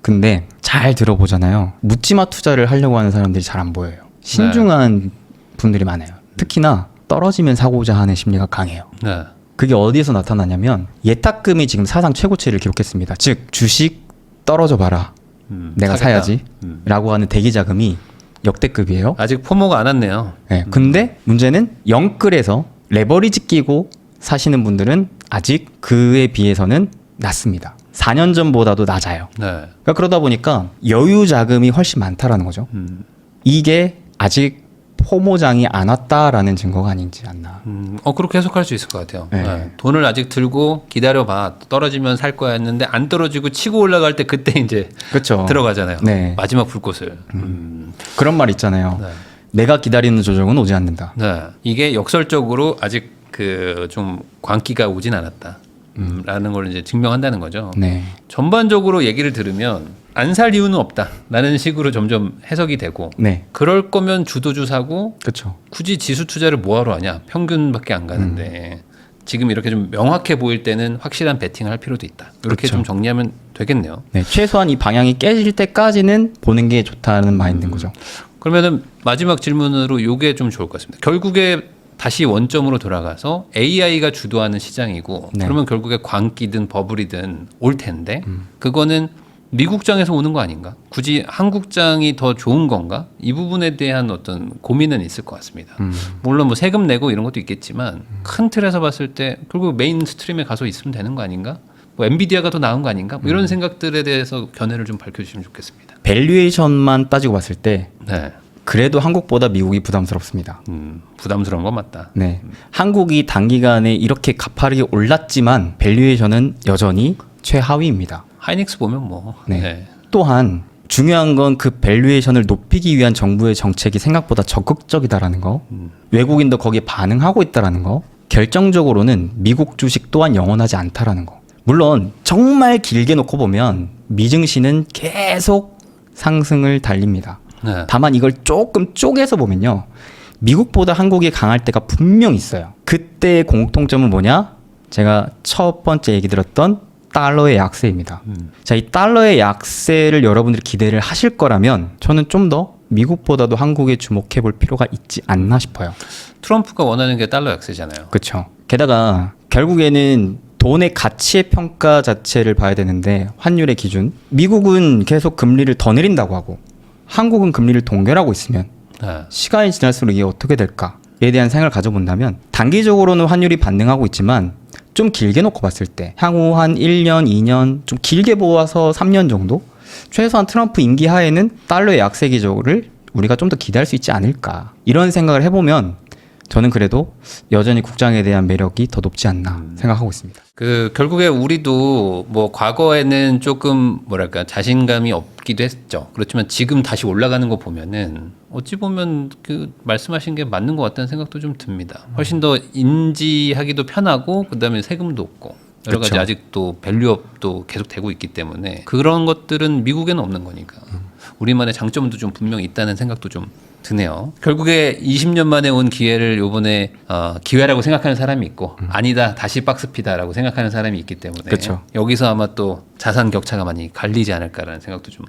근데 잘 들어보잖아요. 묻지마 투자를 하려고 하는 사람들이 잘 안 보여요. 신중한 분들이 많아요. 특히나 떨어지면 사고자 하는 심리가 강해요. 네. 그게 어디에서 나타나냐면 예탁금이 지금 사상 최고치를 기록했습니다. 즉 주식 떨어져 봐라. 내가 사겠다. 사야지 라고 하는 대기 자금이 역대급이에요. 아직 포모가 안 왔네요. 네, 근데 문제는 영끌에서 레버리지 끼고 사시는 분들은 아직 그에 비해서는 낮습니다. 4년 전보다도 낮아요. 네. 그러니까 그러다 보니까 여유 자금이 훨씬 많다라는 거죠. 이게 아직 포모장이 안 왔다라는 증거가 아닌지 않나. 그렇게 해석할 수 있을 것 같아요. 네. 네. 돈을 아직 들고 기다려봐. 떨어지면 살 거야 했는데 안 떨어지고 치고 올라갈 때 그때 이제 그렇죠. 들어가잖아요. 네. 마지막 불꽃을. 그런 말 있잖아요. 네. 내가 기다리는 조정은 오지 않는다. 네. 이게 역설적으로 아직 그 좀 광기가 오진 않았다. 라는 걸 이제 증명한다는 거죠. 네. 전반적으로 얘기를 들으면 안 살 이유는 없다라는 식으로 점점 해석이 되고 네. 그럴 거면 주도주 사고 그렇죠. 굳이 지수 투자를 뭐하러 하냐 평균밖에 안 가는데 지금 이렇게 좀 명확해 보일 때는 확실한 베팅을 할 필요도 있다 이렇게 그쵸. 좀 정리하면 되겠네요. 네. 최소한 이 방향이 깨질 때까지는 보는 게 좋다는 마인드인 거죠. 그러면은 마지막 질문으로 요게 좀 좋을 것 같습니다. 결국에 다시 원점으로 돌아가서 AI가 주도하는 시장이고 네. 그러면 결국에 광기든 버블이든 올 텐데 그거는 미국장에서 오는 거 아닌가? 굳이 한국장이 더 좋은 건가? 이 부분에 대한 어떤 고민은 있을 것 같습니다. 물론 뭐 세금 내고 이런 것도 있겠지만 큰 틀에서 봤을 때 결국 메인 스트림에 가서 있으면 되는 거 아닌가? 뭐 엔비디아가 더 나은 거 아닌가? 뭐 이런 생각들에 대해서 견해를 좀 밝혀주시면 좋겠습니다. 밸류에이션만 따지고 봤을 때 네, 그래도 한국보다 미국이 부담스럽습니다. 부담스러운 건 맞다. 네. 한국이 단기간에 이렇게 가파르게 올랐지만 밸류에이션은 여전히 최하위입니다. 하이닉스 보면 뭐 네. 네. 또한 중요한 건 그 밸류에이션을 높이기 위한 정부의 정책이 생각보다 적극적이다라는 거, 외국인도 거기에 반응하고 있다라는 거, 결정적으로는 미국 주식 또한 영원하지 않다라는 거. 물론 정말 길게 놓고 보면 미증시는 계속 상승을 달립니다. 네. 다만 이걸 조금 쪼개서 보면요, 미국보다 한국이 강할 때가 분명 있어요. 그때의 공통점은 뭐냐? 제가 첫 번째 얘기 들었던 달러의 약세입니다. 자, 이 달러의 약세를 여러분들이 기대를 하실 거라면 저는 좀 더 미국보다도 한국에 주목해 볼 필요가 있지 않나 싶어요. 트럼프가 원하는 게 달러 약세잖아요. 그렇죠. 게다가 결국에는 돈의 가치의 평가 자체를 봐야 되는데 환율의 기준, 미국은 계속 금리를 더 내린다고 하고 한국은 금리를 동결하고 있으면 네. 시간이 지날수록 이게 어떻게 될까에 대한 생각을 가져본다면 단기적으로는 환율이 반등하고 있지만 좀 길게 놓고 봤을 때 향후 한 1년, 2년, 좀 길게 모아서 3년 정도? 최소한 트럼프 임기 하에는 달러의 약세 기조를 우리가 좀 더 기대할 수 있지 않을까. 이런 생각을 해보면 저는 그래도 여전히 국장에 대한 매력이 더 높지 않나 생각하고 있습니다. 그 결국에 우리도 뭐 과거에는 조금 뭐랄까 자신감이 없기도 했죠. 그렇지만 지금 다시 올라가는 거 보면은 어찌 보면 그 말씀하신 게 맞는 것 같다는 생각도 좀 듭니다. 훨씬 더 인지하기도 편하고 그다음에 세금도 없고 여러 가지 그쵸. 아직도 밸류업도 계속 되고 있기 때문에 그런 것들은 미국에는 없는 거니까 우리만의 장점도 좀 분명히 있다는 생각도 좀 드네요. 결국에 20년 만에 온 기회를 요번에 기회라고 생각하는 사람이 있고 아니다 다시 박스피다라고 생각하는 사람이 있기 때문에 그쵸. 여기서 아마 또 자산 격차가 많이 갈리지 않을까라는 생각도 좀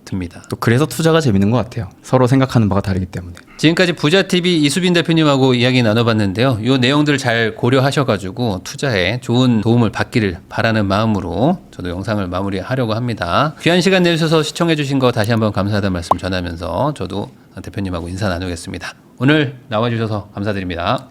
듭니다. 또 그래서 투자가 재밌는 것 같아요. 서로 생각하는 바가 다르기 때문에. 지금까지 부자TV 이수빈 대표님하고 이야기 나눠봤는데요. 이 내용들을 잘 고려하셔가지고 투자에 좋은 도움을 받기를 바라는 마음으로 저도 영상을 마무리하려고 합니다. 귀한 시간 내주셔서 시청해주신 거 다시 한번 감사하다는 말씀 전하면서 저도 대표님하고 인사 나누겠습니다. 오늘 나와주셔서 감사드립니다.